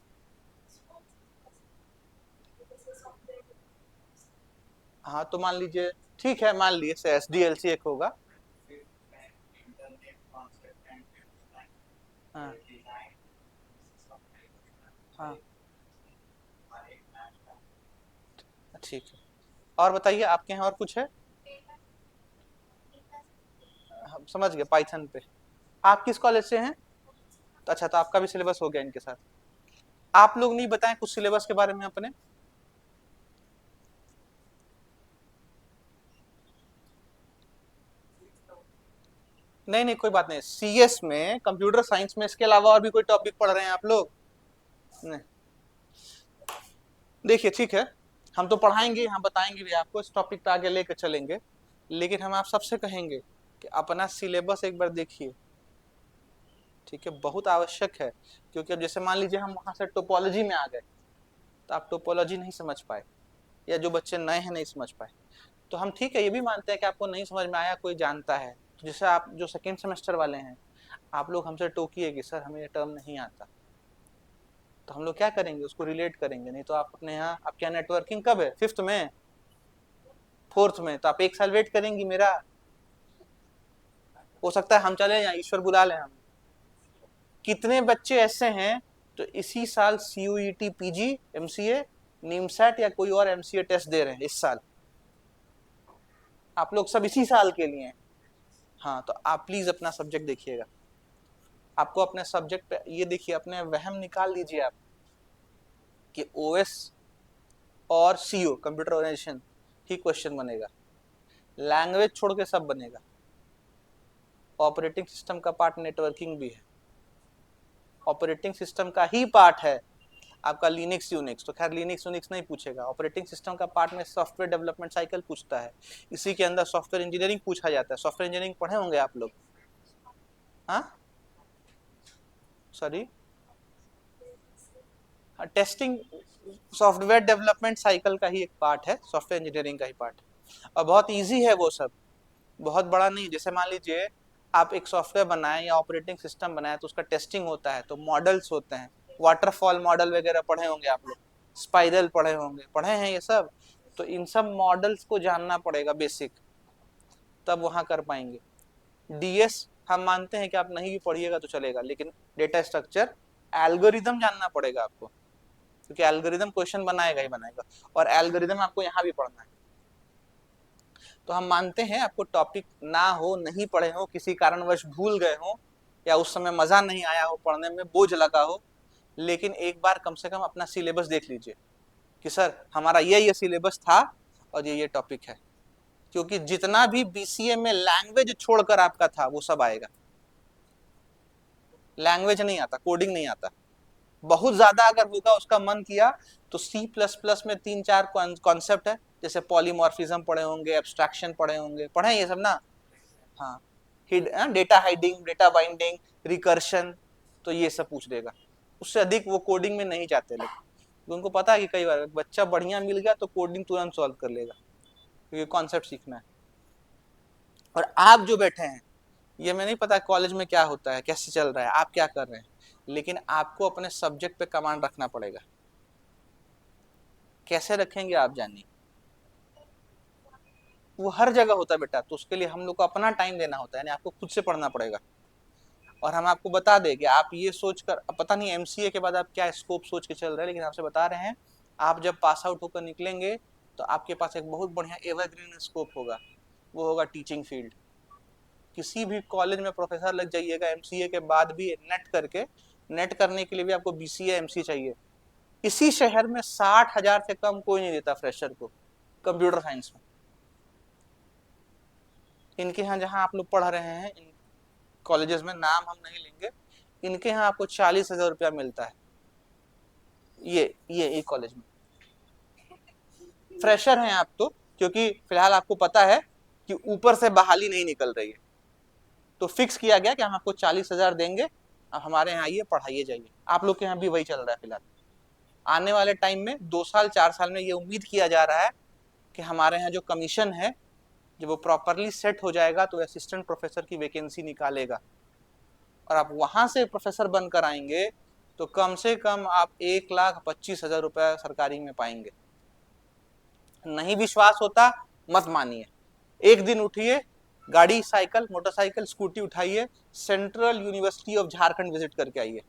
हाँ तो मान लीजिए, ठीक है मान लीजिए SDLC एक होगा। हाँ हाँ, ठीक है। और बताइए आपके यहाँ और कुछ है? हम समझ गए पाइथन पे। आप किस कॉलेज से हैं? तो अच्छा, तो आपका भी सिलेबस हो गया इनके साथ। आप लोग नहीं बताएं कुछ सिलेबस के बारे में अपने? नहीं नहीं कोई बात नहीं, CS में कंप्यूटर साइंस में इसके अलावा और भी कोई टॉपिक पढ़ रहे हैं आप लोग? नहीं, देखिए ठीक है, हम तो पढ़ाएंगे, हम बताएंगे भी आपको, इस टॉपिक पे आगे लेकर चलेंगे, लेकिन हम आप सबसे कहेंगे कि अपना सिलेबस एक बार देखिए, ठीक है, बहुत आवश्यक है। क्योंकि अब जैसे मान लीजिए हम वहां से टोपोलॉजी में आ गए, तो आप टोपोलॉजी नहीं समझ पाए, या जो बच्चे नए हैं नहीं समझ पाए, तो हम ठीक है ये भी मानते हैं कि आपको नहीं समझ में आया, कोई जानता है। तो जैसे आप जो सेकेंड सेमेस्टर वाले हैं, आप लोग हमसे टोकिए कि सर हमें ये टर्म नहीं आता, तो हम लोग क्या करेंगे, उसको रिलेट करेंगे। नहीं तो आप अपने यहाँ, आपके यहाँ नेटवर्किंग कब है, 5th में, 4th में, तो आप 1 साल वेट करेंगी मेरा। हो सकता है हम चले जाएं, ईश्वर बुला लें हम। कितने बच्चे ऐसे हैं तो इसी साल CUET PG MCA नीमसैट या कोई और MCA टेस्ट दे रहे हैं इस साल। आप लोग सब इसी साल के लिए हैं। हाँ, तो आप प्लीज अपना सब्जेक्ट देखिएगा। आपको अपने सब्जेक्ट पे ये देखिए, अपने वहम निकाल दीजिए आप कि OS और CO कंप्यूटर ऑर्गेनाइजेशन ही क्वेश्चन बनेगा, लैंग्वेज छोड़ के सब बनेगा। ऑपरेटिंग सिस्टम का पार्ट नेटवर्किंग भी है, ऑपरेटिंग सिस्टम का ही पार्ट है आपका लिनक्स यूनिक्स। तो खैर लिनक्स यूनिक्स नहीं पूछेगा, ऑपरेटिंग सिस्टम का पार्ट में सॉफ्टवेयर डेवलपमेंट साइकिल पूछता है, इसी के अंदर सॉफ्टवेयर इंजीनियरिंग पूछा जाता है। सॉफ्टवेयर इंजीनियरिंग पढ़े होंगे आप लोग? हाँ, sorry, testing software development cycle का ही एक पार्ट है, सॉफ्टवेयर इंजीनियरिंग का ही पार्ट है, और बहुत ईजी है वो सब, बहुत बड़ा नहीं। जैसे मान लीजिए आप एक सॉफ्टवेयर बनाए या ऑपरेटिंग सिस्टम बनाए तो उसका टेस्टिंग होता है, तो मॉडल्स होते हैं, वाटरफॉल मॉडल वगैरह पढ़े होंगे आप लोग, स्पाइरल पढ़े होंगे, पढ़े हैं ये सब। तो इन सब मॉडल्स को जानना पड़ेगा बेसिक, तब वहां कर पाएंगे। DS हम मानते हैं कि आप नहीं भी पढ़िएगा तो चलेगा, लेकिन डेटा स्ट्रक्चर, एल्गोरिदम जानना पड़ेगा आपको, क्योंकि एल्गोरिदम क्वेश्चन बनाएगा ही बनाएगा, और एल्गोरिदम आपको यहाँ भी पढ़ना है। तो हम मानते हैं आपको टॉपिक ना हो, नहीं पढ़े हो, किसी कारणवश भूल गए हो, या उस समय मजा नहीं आया हो, पढ़ने में बोझ लगा हो, लेकिन एक बार कम से कम अपना सिलेबस देख लीजिए कि सर हमारा ये सिलेबस था और ये टॉपिक है। क्योंकि जितना भी BCA में लैंग्वेज छोड़कर आपका था वो सब आएगा। लैंग्वेज नहीं आता, कोडिंग नहीं आता, बहुत ज्यादा अगर होगा उसका मन किया तो C++ में 3-4 कॉन्सेप्ट है, जैसे पॉलीमॉर्फिज्म पढ़े होंगे, एब्स्ट्रैक्शन पढ़े होंगे, पढ़े ये सब ना। हाँ, data hiding, data binding, recursion, तो ये सब पूछ देगा। उससे अधिक वो कोडिंग में नहीं जाते लोग, उनको पता है कि कई बार बच्चा बढ़िया मिल गया तो कोडिंग तुरंत सॉल्व कर लेगा, क्योंकि कॉन्सेप्ट सीखना है। और आप जो बैठे हैं, ये मैं नहीं पता कॉलेज में क्या होता है, कैसे चल रहा है, आप क्या कर रहे हैं, लेकिन आपको अपने सब्जेक्ट पे कमांड रखना पड़ेगा। कैसे रखेंगे आप जानिए, वो हर जगह होता है बेटा, तो उसके लिए हम लोग को अपना टाइम देना होता है, यानी आपको खुद से पढ़ना पड़ेगा। और हम आपको बता दें कि आप ये सोचकर, पता नहीं MCA के बाद आप क्या स्कोप सोच के चल रहे हैं, लेकिन आपसे बता रहे हैं आप जब पास आउट होकर निकलेंगे तो आपके पास एक बहुत बढ़िया एवरग्रीन स्कोप होगा, वो होगा टीचिंग फील्ड। किसी भी कॉलेज में प्रोफेसर लग जाइएगा MCA के बाद भी, नेट करने के लिए भी आपको BCA MCA चाहिए। इसी शहर में 60,000 से कम कोई नहीं देता फ्रेशर को कंप्यूटर साइंस में। इनके यहाँ जहाँ आप लोग पढ़ रहे हैं, इन कॉलेजेस में नाम हम नहीं लेंगे, इनके यहाँ आपको 40,000 रुपया मिलता है, ये कॉलेज में। फ्रेशर हैं आप तो, क्योंकि फिलहाल आपको पता है कि ऊपर से बहाली नहीं निकल रही है, तो फिक्स किया गया कि हम आपको 40,000 देंगे, अब हमारे यहाँ आइए, पढ़ाइए, जाइए। आप लोग के यहाँ भी वही चल रहा है फिलहाल। आने वाले टाइम में 2 साल 4 साल में ये उम्मीद किया जा रहा है कि हमारे यहाँ जो कमीशन है, जब वो प्रॉपरली सेट हो जाएगा तो असिस्टेंट प्रोफेसर की वैकेंसी निकालेगा, और आप वहां से प्रोफेसर बनकर आएंगे तो कम से कम आप 1,25,000 रुपया सरकारी में पाएंगे। नहीं विश्वास होता मत मानिए, एक दिन उठिए, गाड़ी, साइकिल, मोटरसाइकिल, स्कूटी उठाइए, central university of Jharkhand visit करके आइए,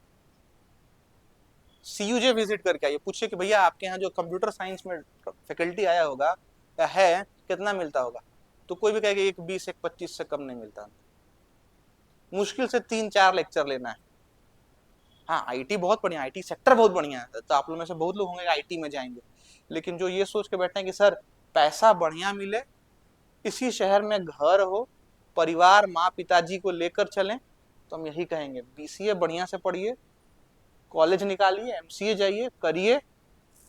CUJ विजिट करके आइए, पूछिए कि भैया आपके यहाँ जो कंप्यूटर साइंस में फैकल्टी आया होगा या है, कितना मिलता होगा, तो कोई भी कहेगा 1,20 1,25 से कम नहीं मिलता, मुश्किल से 3-4 लेक्चर लेना है। हाँ, IT बहुत बढ़िया, IT सेक्टर बहुत बढ़िया है, तो आप लोग में से बहुत लोग होंगे IT में जाएंगे, लेकिन जो ये सोच के बैठे हैं कि सर पैसा बढ़िया मिले, इसी शहर में घर हो, परिवार माँ पिताजी को लेकर चलें, तो हम यही कहेंगे BCA बढ़िया से पढ़िए, कॉलेज निकालिए, MCA जाइए, करिए।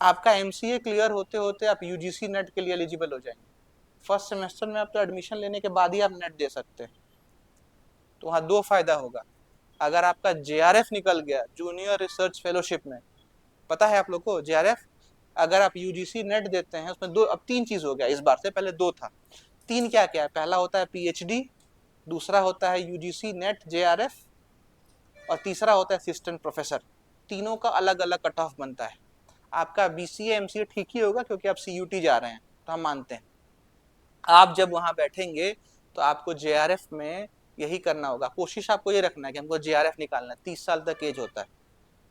आपका MCA क्लियर होते होते आप UGC नेट के लिए एलिजिबल हो जाएंगे। फर्स्ट सेमेस्टर में आप तो एडमिशन लेने के बाद ही आप नेट दे सकते हैं। तो वहाँ 2 फायदा होगा, अगर आपका JRF निकल गया, जूनियर रिसर्च फेलोशिप में, पता है आप लोग को JRF, अगर आप UGC नेट देते हैं उसमें 2, अब 3 चीज हो गया इस बार से, पहले 2 था, 3 क्या क्या है, पहला होता है PhD, दूसरा होता है UGC नेट JRF, और तीसरा होता है असिस्टेंट प्रोफेसर। तीनों का अलग अलग कट ऑफ बनता है। आपका बीसीए एमसीए ठीक ही होगा क्योंकि आप सीयूटी जा रहे हैं, तो हम मानते हैं। आप जब वहां बैठेंगे तो आपको जेआरएफ में यही करना होगा। कोशिश आपको ये रखना है कि हमको जेआरएफ निकालना है। 30 साल तक एज होता है।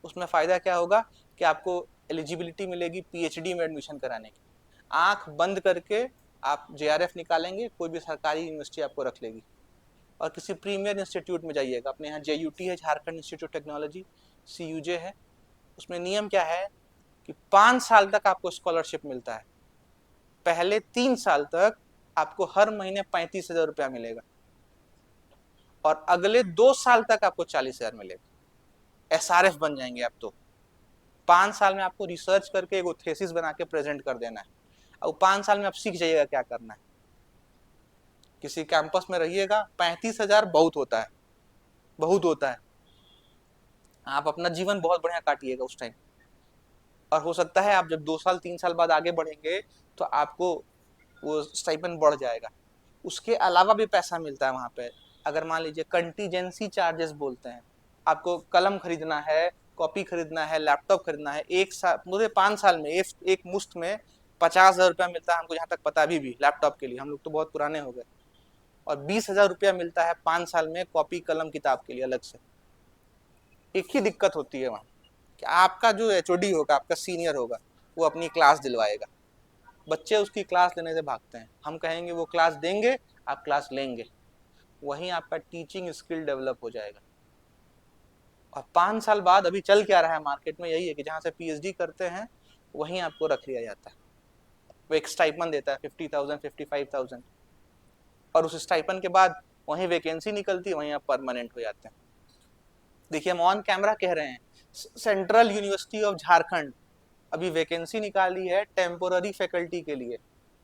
उसमें फायदा क्या होगा कि आपको एलिजिबिलिटी मिलेगी पीएचडी में एडमिशन कराने की। आंख बंद करके आप जेआरएफ निकालेंगे, कोई भी सरकारी यूनिवर्सिटी आपको रख लेगी। और किसी प्रीमियर इंस्टीट्यूट में जाइएगा। अपने यहाँ जेयूटी है, झारखंड इंस्टीट्यूट टेक्नोलॉजी, सीयूजे है। उसमें नियम क्या है कि 5 साल तक आपको स्कॉलरशिप मिलता है। पहले 3 साल तक आपको हर महीने 35,000 रुपया मिलेगा और अगले 2 साल तक आपको 40,000 मिलेगा। एसआरएफ बन जाएंगे आप। तो 5 साल में आपको रिसर्च करके एक थेसिस बना के प्रेजेंट कर देना है। अब 5 साल में आप सीख जाइएगा क्या करना है। किसी कैंपस में रहिएगा, 35,000 बहुत होता है, बहुत होता है। आप अपना जीवन बहुत बढ़िया काटिएगा उस टाइम। और हो सकता है आप जब 2 साल 3 साल बाद आगे बढ़ेंगे तो आपको वो स्टाइपेंड बढ़ जाएगा। उसके अलावा भी पैसा मिलता है वहां पे। अगर मान लीजिए कंटीजेंसी चार्जेस बोलते हैं, आपको कलम खरीदना है, कॉपी खरीदना है, लैपटॉप खरीदना है, एक साल पूरे 5 साल में एक मुश्त में 50,000 रुपया मिलता है। हमको जहाँ तक पता अभी भी लैपटॉप के लिए, हम लोग तो बहुत पुराने हो गए। और 20,000 रुपया मिलता है 5 साल में कॉपी कलम किताब के लिए अलग से। एक ही दिक्कत होती है वहाँ कि आपका जो एचओडी होगा, आपका सीनियर होगा, वो अपनी क्लास दिलवाएगा। बच्चे उसकी क्लास लेने से भागते हैं। हम कहेंगे वो क्लास देंगे, आप क्लास लेंगे, वहीं आपका टीचिंग स्किल डेवलप हो जाएगा। और 5 साल बाद अभी चल क्या रहा है मार्केट में, यही है कि जहाँ से पीएचडी करते हैं वहीं आपको रख लिया जाता है। वो एक स्टाइपन देता है 50,000 55,000, और उस स्टाइपन के बाद वहीं वैकेंसी निकलती है, वहीं आप परमानेंट हो जाते हैं। देखिए हम ऑन कैमरा कह रहे हैं, सेंट्रल यूनिवर्सिटी ऑफ झारखंड अभी वैकेंसी निकाली है टेम्पोररी फैकल्टी के लिए।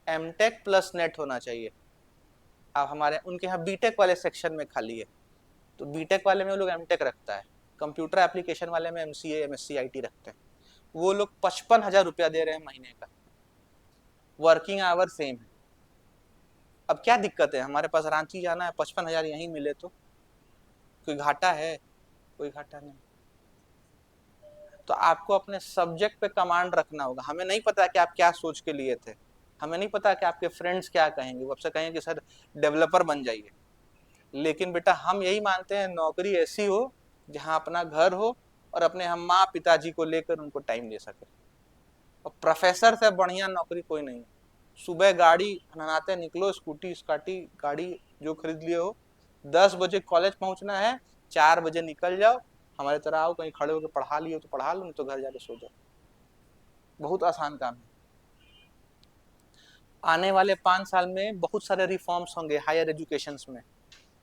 एमटेक प्लस नेट होना चाहिए। अब हमारे उनके यहाँ बीटेक वाले सेक्शन में खाली है, तो बीटेक वाले में वो लोग एमटेक रखता है। कंप्यूटर एप्लीकेशन वाले में एमसीए एमएससी आईटी रखते हैं। वो लोग 55,000 रुपया दे रहे हैं महीने का। वर्किंग आवर सेम है। अब क्या दिक्कत है, हमारे पास रांची जाना है, 55,000 यहीं मिले तो कोई घाटा है? कोई घाटा नहीं। तो आपको अपने सब्जेक्ट पे कमांड रखना होगा। हमें नहीं पता कि आप क्या सोच के लिए थे, हमें नहीं पता कि आपके फ्रेंड्स क्या कहेंगे। वो आपसे कहेंगे कि सर डेवलपर बन जाइए, लेकिन बेटा हम यही मानते हैं नौकरी ऐसी हो जहां अपना घर हो और अपने हम माँ पिताजी को लेकर उनको टाइम दे सके। और प्रोफेसर से बढ़िया नौकरी कोई नहीं है। सुबह गाड़ी नहाते निकलो, स्कूटी स्काटी गाड़ी जो खरीद लिए हो, 10 बजे कॉलेज पहुंचना है, 4 बजे निकल जाओ। हमारे तरह आओ, कहीं खड़े होकर पढ़ा लियो तो पढ़ा लो, नहीं तो घर जाके सो जाओ। बहुत आसान काम है। आने वाले 5 साल में बहुत सारे रिफॉर्म्स होंगे हायर एजुकेशन में।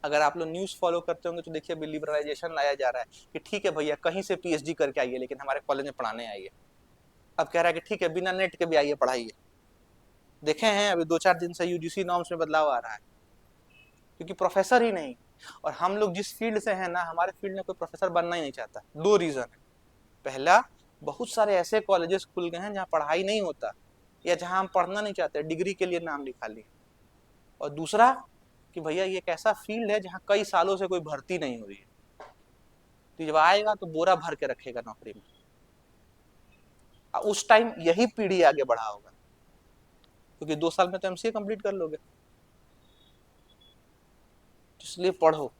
अगर आप लोग न्यूज़ फॉलो करते होंगे तो देखिए अभी लिबरलाइजेशन लाया जा रहा है कि ठीक है भैया कहीं से पीएचडी करके आइए, लेकिन हमारे कॉलेज में पढ़ाने आइए। अब कह रहा है कि ठीक है बिना नेट के भी आइए पढ़ाइए। देखे हैं अभी 2-4 दिन से यूजीसी नॉर्म्स में बदलाव आ रहा है, क्योंकि प्रोफेसर ही नहीं। और हम लोग जिस फील्ड से हैं ना, हमारे फील्ड में कोई प्रोफेसर बनना ही नहीं चाहता। 2 रीजन है। पहला, बहुत सारे ऐसे कॉलेजेस खुल गए हैं जहाँ पढ़ाई नहीं होता, या जहाँ हम पढ़ना नहीं चाहते, डिग्री के लिए नाम लिखा लिए। और दूसरा कि भैया ये एक ऐसा फील्ड है जहाँ कई सालों से कोई भर्ती नहीं हुई है, तो जब आएगा तो बोरा भर के रखेगा नौकरी में। उस टाइम यही पीढ़ी आगे बढ़ा होगा, क्योंकि 2 साल में तो एमसीए कंप्लीट कर लोगे। इसलिए पढ़ो।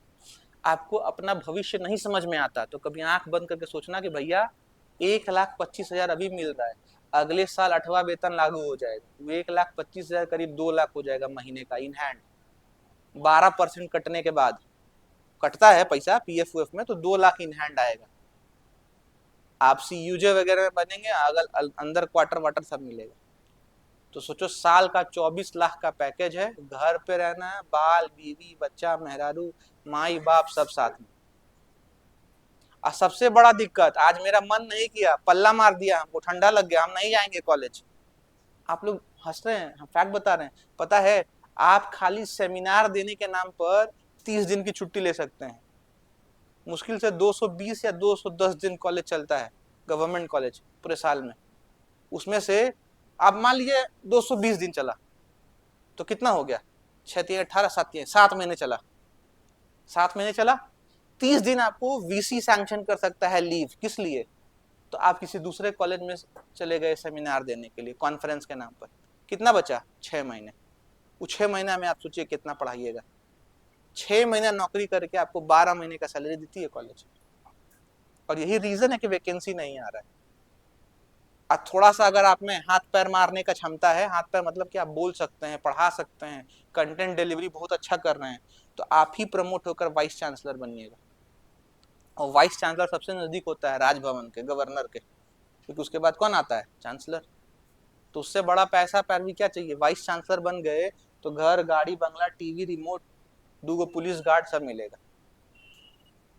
आपको अपना भविष्य नहीं समझ में आता तो कभी आंख बंद करके सोचना कि भैया 1,25,000 अभी मिल रहा है, अगले साल 8वां वेतन लागू हो जाएगा, वो 1,25,000 करीब 2 लाख हो जाएगा महीने का इन हैंड। 12% कटने के बाद, कटता है पैसा पीएफ उएफ में, तो 2 लाख इन हैंड आएगा। आप सीयूजे वगैरह में बनेंगे, अगर अंदर क्वार्टर वाटर सब मिलेगा। तो सोचो साल का 24 लाख का पैकेज है, घर पे रहना है, बाल बीवी बच्चा मेहरारू माई बाप सब साथ में। और सबसे बड़ा दिक्कत, आज मेरा मन नहीं किया, पल्ला मार दिया, हमको ठंडा लग गया, हम नहीं जाएंगे कॉलेज। आप लोग हंस रहे हैं, हम फैक्ट बता रहे हैं। पता है आप खाली सेमिनार देने के नाम पर 30 दिन की छुट्टी ले सकते हैं। मुश्किल से 220 या 210 दिन कॉलेज चलता है, गवर्नमेंट कॉलेज पूरे साल में। उसमें से आप मान लीजिए 220 दिन चला तो कितना हो गया, 6 3 18 7 7 महीने चला। 7 महीने चला 30 दिन आपको वीसी सैंक्शन कर सकता है लीव, किस लिए? तो आप किसी दूसरे कॉलेज में चले गए सेमिनार देने के लिए कॉन्फ्रेंस के नाम पर, कितना बचा? 6 महीने। वो 6 महीना में आप सोचिए कितना पढ़ाइएगा। 6 महीना नौकरी करके आपको 12 महीने का सैलरी देती है कॉलेज, और यही रीजन है कि वैकेंसी नहीं आ रहा है। और थोड़ा सा अगर आप में हाथ पैर मारने का क्षमता है, हाथ पैर मतलब कि आप बोल सकते हैं, पढ़ा सकते हैं, कंटेंट डिलीवरी बहुत अच्छा कर रहे हैं, तो आप ही प्रमोट होकर वाइस चांसलर बनिएगा। और वाइस चांसलर सबसे नजदीक होता है राजभवन के, गवर्नर के, क्योंकि उसके बाद कौन आता है? चांसलर। तो उससे बड़ा पैसा पैरवी क्या चाहिए? वाइस चांसलर बन गए तो घर, गाड़ी, बंगला, टीवी, रिमोट, 2 पुलिस गार्ड सब मिलेगा।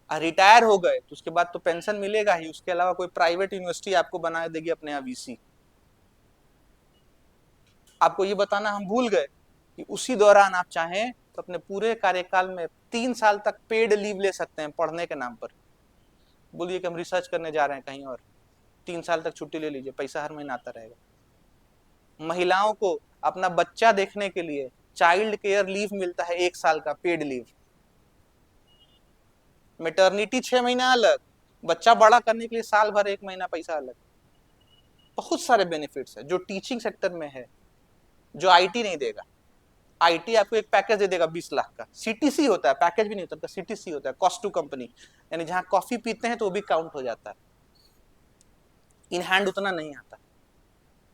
रिटायर हो गए तो उसके बाद तो पेंशन मिलेगा ही, उसके अलावा कोई प्राइवेट यूनिवर्सिटी आपको बना देगी अपने यहाँ वीसी। आपको ये बताना हम भूल गए कि उसी दौरान आप चाहें तो अपने पूरे कार्यकाल में 3 साल तक पेड लीव ले सकते हैं पढ़ने के नाम पर। बोलिए कि हम रिसर्च करने जा रहे हैं कहीं और, 3 साल तक छुट्टी ले लीजिए, पैसा हर महीना आता रहेगा। महिलाओं को अपना बच्चा देखने के लिए चाइल्ड केयर लीव मिलता है, 1 साल का पेड लीव। मेटर्निटी 6 महीना अलग, बच्चा बड़ा करने के लिए साल भर 1 महीना पैसा अलग। बहुत सारे बेनिफिट्स है जो टीचिंग सेक्टर में है, जो आईटी नहीं देगा। आईटी आपको एक पैकेज दे देगा 20 लाख का, सीटीसी होता है, पैकेज भी नहीं होता, सीटीसी होता है, कॉस्ट टू कंपनी, यानी जहां कॉफी पीते हैं तो वो भी काउंट हो जाता है, इन हैंड उतना नहीं आता।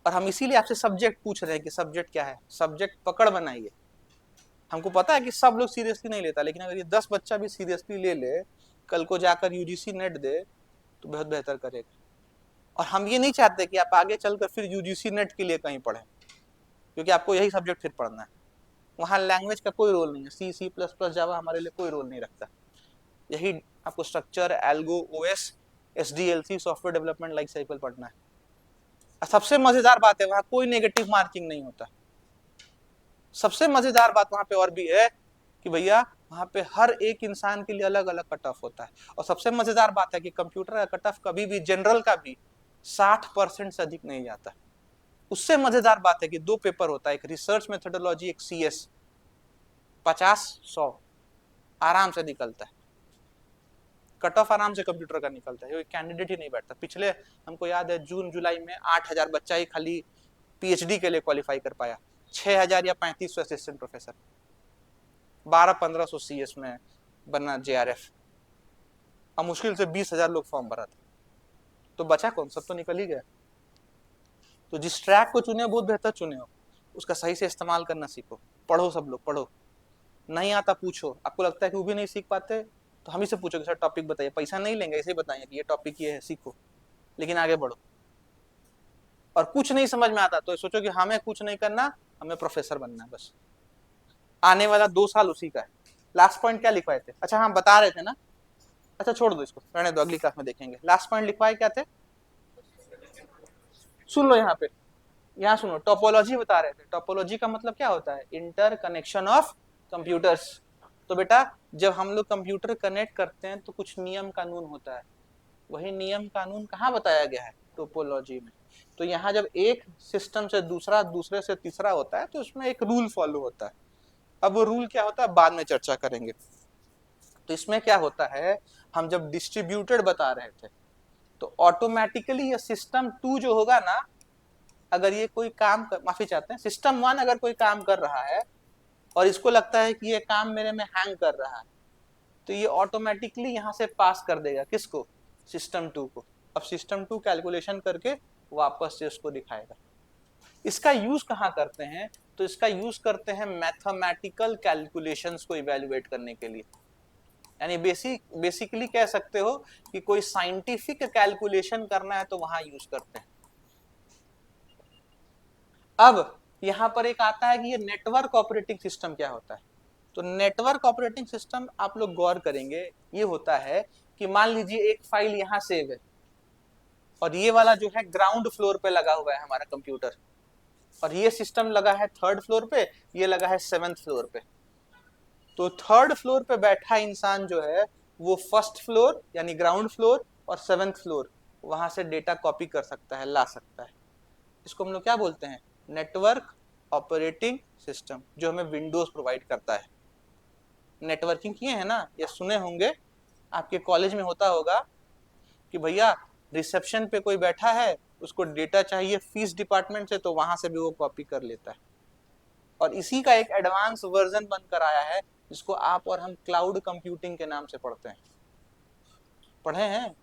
और हम इसीलिए आपसे सब्जेक्ट पूछ रहे हैं कि सब्जेक्ट क्या है, सब्जेक्ट पकड़ बनाइए। हमको पता है कि सब लोग सीरियसली नहीं लेता, लेकिन अगर ये 10 बच्चा भी सीरियसली ले ले, कल को जाकर यूजीसी नेट दे तो बहुत बेहतर करेगा। और हम ये नहीं चाहते कि आप आगे चलकर फिर यूजीसी नेट के लिए कहीं पढ़ें, क्योंकि आपको यही सब्जेक्ट फिर पढ़ना है। वहाँ लैंग्वेज का कोई रोल नहीं है, सी, सी प्लस प्लस, जावा हमारे लिए कोई रोल नहीं रखता। यही आपको structure, algo, OS, SDLC, software development life cycle पढ़ना है। सबसे मजेदार बात है वहाँ कोई नेगेटिव मार्किंग नहीं होता। सबसे मजेदार बात वहाँ पे और भी है कि भैया वहाँ पे हर एक इंसान के लिए अलग अलग कट ऑफ होता है। और सबसे मजेदार बात है कि कंप्यूटर का कट ऑफ कभी भी जनरल का भी 60% से अधिक नहीं जाता। उससे मजेदार बात है कि 2 पेपर होता है, एक रिसर्च मेथोडोलॉजी, एक सीएस, 50-100 आराम से निकलता है। कट ऑफ आराम से कंप्यूटर का निकलता है, कैंडिडेट ही नहीं बैठता। पिछले हमको याद है जून जुलाई में 8,000 बच्चा ही खाली पीएचडी के लिए क्वालिफाई कर पाया, 6,000 या 3,500 असिस्टेंट प्रोफेसर, 1200-1500 सीएस में बनना जेआरएफ, और मुश्किल से 20,000 लोग फॉर्म भरा था। तो बचा कौन? सब तो निकल ही गया। तो जिस ट्रैक को चुने बहुत बेहतर चुने हो, उसका सही से इस्तेमाल करना सीखो। पढ़ो, सब लोग पढ़ो, नहीं आता पूछो। आपको लगता है कि वो भी नहीं सीख पाते तो हम ही से पूछो कि सर टॉपिक बताइए, पैसा नहीं लेंगे, ऐसे ही बताएंगे कि ये टॉपिक ये है, सीखो, लेकिन आगे बढ़ो। और कुछ नहीं समझ में आता तो सोचो कि हमें कुछ नहीं करना, हमें प्रोफेसर बनना है बस। आने वाला 2 साल उसी का है। लास्ट पॉइंट क्या लिखवाए थे? अच्छा हाँ, बता रहे थे ना, अच्छा छोड़ दो इसको, रहने दो, अगली क्लास में देखेंगे। लास्ट पॉइंट लिखवाए क्या थे? सुन लो यहाँ पे, यहाँ सुनो, टोपोलॉजी बता रहे थे। टोपोलॉजी का मतलब क्या होता है? Inter connection of computers. तो बेटा जब हम लोग कंप्यूटर कनेक्ट करते हैं तो कुछ नियम कानून होता है, वही नियम कानून कहाँ बताया गया है? टोपोलॉजी में। तो यहाँ जब एक सिस्टम से दूसरा, दूसरे से तीसरा होता है तो उसमें एक रूल फॉलो होता है। अब वो रूल क्या होता है बाद में चर्चा करेंगे। तो इसमें क्या होता है, हम जब डिस्ट्रीब्यूटेड बता रहे थे तो ऑटोमेटिकली ये सिस्टम 2 जो होगा ना, अगर ये कोई काम कर, माफी चाहते हैं, सिस्टम 1 अगर कोई काम कर रहा है और इसको लगता है कि ये काम मेरे में हैंग कर रहा है, तो ये ऑटोमेटिकली यहाँ से पास कर देगा किसको? सिस्टम 2 को। अब सिस्टम 2 कैलकुलेशन करके वापस से उसको दिखाएगा। इसका यूज कहाँ करते हैं? तो इसका यूज करते हैं मैथमेटिकल कैलकुलेशंस को इवेल्युएट करने के लिए। यानी बेसिकली कह सकते हो कि कोई साइंटिफिक कैलकुलेशन करना है तो वहां यूज करते हैं। अब यहां पर एक आता है कि ये नेटवर्क ऑपरेटिंग सिस्टम क्या होता है। तो नेटवर्क ऑपरेटिंग सिस्टम आप लोग गौर करेंगे, ये होता है कि मान लीजिए एक फाइल यहां सेव है और ये वाला जो है ग्राउंड फ्लोर पे लगा हुआ है हमारा कंप्यूटर, और ये सिस्टम लगा है 3rd फ्लोर पे, ये लगा है 7th फ्लोर पे। तो 3rd फ्लोर पे बैठा इंसान जो है वो 1st फ्लोर यानी ग्राउंड फ्लोर और 7th फ्लोर वहां से डेटा कॉपी कर सकता है, ला सकता है। इसको हम लोग क्या बोलते हैं? नेटवर्क ऑपरेटिंग सिस्टम, जो हमें विंडोज प्रोवाइड करता है। नेटवर्किंग किए हैं ना, ये सुने होंगे आपके कॉलेज में होता होगा कि भैया रिसेप्शन पे कोई बैठा है, उसको डेटा चाहिए फीस डिपार्टमेंट से, तो वहां से भी वो कॉपी कर लेता है। और इसी का एक एडवांस वर्जन बनकर आया है, जिसको आप और हम क्लाउड कंप्यूटिंग के नाम से पढ़ते हैं, पढ़े हैं।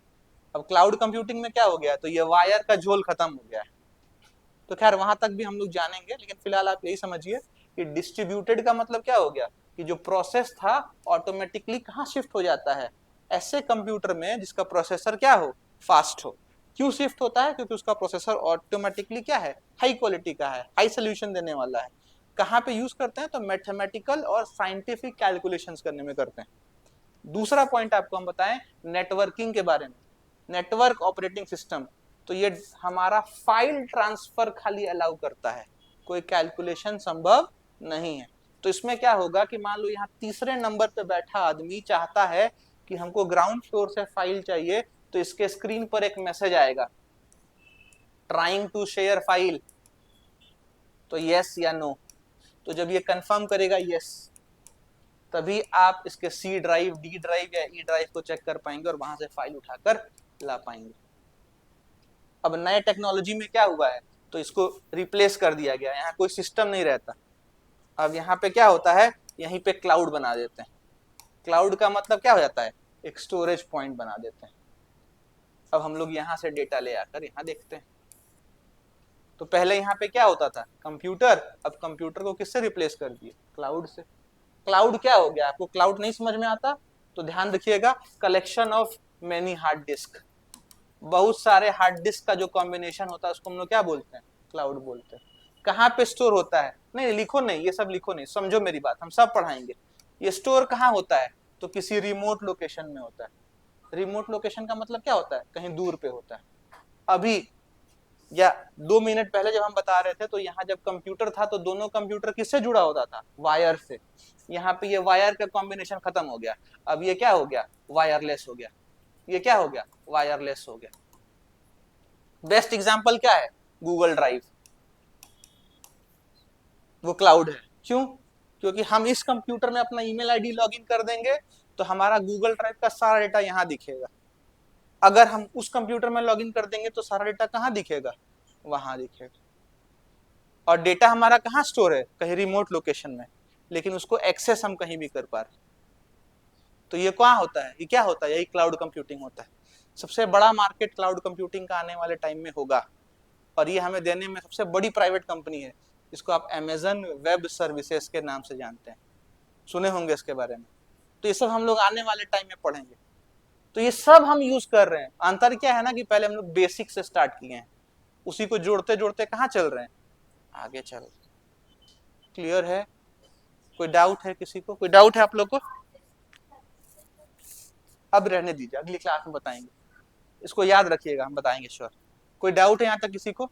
अब क्लाउड कंप्यूटिंग में क्या हो गया, तो ये वायर का झोल खत्म हो गया है। तो खैर वहां तक भी हम लोग जानेंगे, लेकिन फिलहाल आप यही समझिए कि डिस्ट्रीब्यूटेड का मतलब क्या हो गया, कि जो प्रोसेस था ऑटोमेटिकली कहाँ शिफ्ट हो जाता है, ऐसे कंप्यूटर में जिसका प्रोसेसर क्या हो, फास्ट हो। क्यों शिफ्ट होता है, क्योंकि उसका प्रोसेसर ऑटोमेटिकली क्या है, हाई क्वालिटी का है, हाई सोल्यूशन देने वाला है। कहाँ पे यूज करते हैं, तो मैथमेटिकल और साइंटिफिक कैलकुलेशंस करने में करते हैं। दूसरा पॉइंट आपको हम बताएं नेटवर्किंग के बारे में, नेटवर्क ऑपरेटिंग सिस्टम, तो ये हमारा फाइल ट्रांसफर खाली अलाउ करता है, कोई कैलकुलेशन संभव नहीं है। तो इसमें क्या होगा कि मान लो यहाँ तीसरे नंबर पे बैठा आदमी चाहता है कि हमको ग्राउंड फ्लोर से फाइल चाहिए, तो इसके स्क्रीन पर एक मैसेज आएगा, ट्राइंग टू शेयर फाइल, तो यस या नो। तो जब ये कंफर्म करेगा यस, तभी आप इसके सी ड्राइव, डी ड्राइव या ई ड्राइव को चेक कर पाएंगे और वहां से फाइल उठाकर ला पाएंगे। अब नए टेक्नोलॉजी में क्या हुआ है, तो इसको रिप्लेस कर दिया गया, यहाँ कोई सिस्टम नहीं रहता। अब यहाँ पे क्या होता है, यहीं पे क्लाउड बना देते हैं। क्लाउड का मतलब क्या हो जाता है, एक स्टोरेज पॉइंट बना देते हैं। अब हम लोग यहाँ से डेटा ले आकर यहाँ देखते हैं। तो पहले यहाँ पे क्या होता था, कंप्यूटर, अब कंप्यूटर को किससे रिप्लेस कर दिए, क्लाउड से। क्लाउड क्या हो गया, आपको क्लाउड नहीं समझ में आता तो ध्यान रखिएगा, collection of many hard disk, बहुत सारे हार्ड डिस्क का जो कॉम्बिनेशन होता है उसको हम लोग क्या बोलते हैं, क्लाउड बोलते हैं। कहाँ पे स्टोर होता है, नहीं लिखो नहीं, ये सब लिखो नहीं, समझो मेरी बात, हम सब पढ़ाएंगे। ये स्टोर कहाँ होता है, तो किसी रिमोट लोकेशन में होता है। रिमोट लोकेशन का मतलब क्या होता है, कहीं दूर पे होता है। अभी या 2 मिनट पहले जब हम बता रहे थे, तो यहाँ जब कंप्यूटर था तो दोनों कंप्यूटर किससे जुड़ा होता था, वायर से। यहाँ पे ये वायर का कॉम्बिनेशन खत्म हो गया, अब ये क्या हो गया, वायरलेस हो गया। ये क्या हो गया, वायरलेस हो गया। बेस्ट एग्जांपल क्या है, गूगल ड्राइव, वो क्लाउड है। क्यों, क्योंकि हम इस कंप्यूटर में अपना ईमेल आईडी लॉगिन कर देंगे, तो हमारा गूगल ड्राइव का सारा डेटा यहाँ दिखेगा। अगर हम उस कंप्यूटर में लॉगिन कर देंगे तो सारा डेटा कहाँ दिखेगा, वहां दिखेगा। और डेटा हमारा कहाँ स्टोर है, कहीं रिमोट लोकेशन में, लेकिन उसको एक्सेस हम कहीं भी कर पा रहे। तो ये क्या होता है, ये क्या होता है, यही क्लाउड कंप्यूटिंग होता है। सबसे बड़ा मार्केट क्लाउड कंप्यूटिंग का आने वाले टाइम में होगा, और ये हमें देने में सबसे बड़ी प्राइवेट कंपनी है, इसको आप अमेजन वेब सर्विसेज के नाम से जानते हैं, सुने होंगे इसके बारे में। तो ये सब हम लोग आने वाले टाइम में पढ़ेंगे। तो ये सब हम यूज कर रहे हैं। अंतर क्या है ना, कि पहले हम लोग बेसिक से स्टार्ट किए हैं, उसी को जोड़ते जोड़ते कहाँ चल रहे हैं, आगे चल। क्लियर है, कोई डाउट है किसी को, कोई डाउट है आप लोग को, अब रहने दीजिए, अगली क्लास में बताएंगे। इसको याद रखिएगा, हम बताएंगे श्योर। कोई डाउट है यहाँ तक किसी को।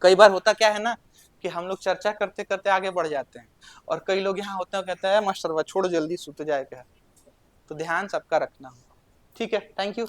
कई बार होता क्या है ना, कि हम लोग चर्चा करते करते आगे बढ़ जाते हैं, और कई लोग यहाँ होते हैं कहते हैं मास्टर बा छोड़ जल्दी सुत जाए क्या। तो ध्यान सबका रखना होगा। ठीक है, थैंक यू।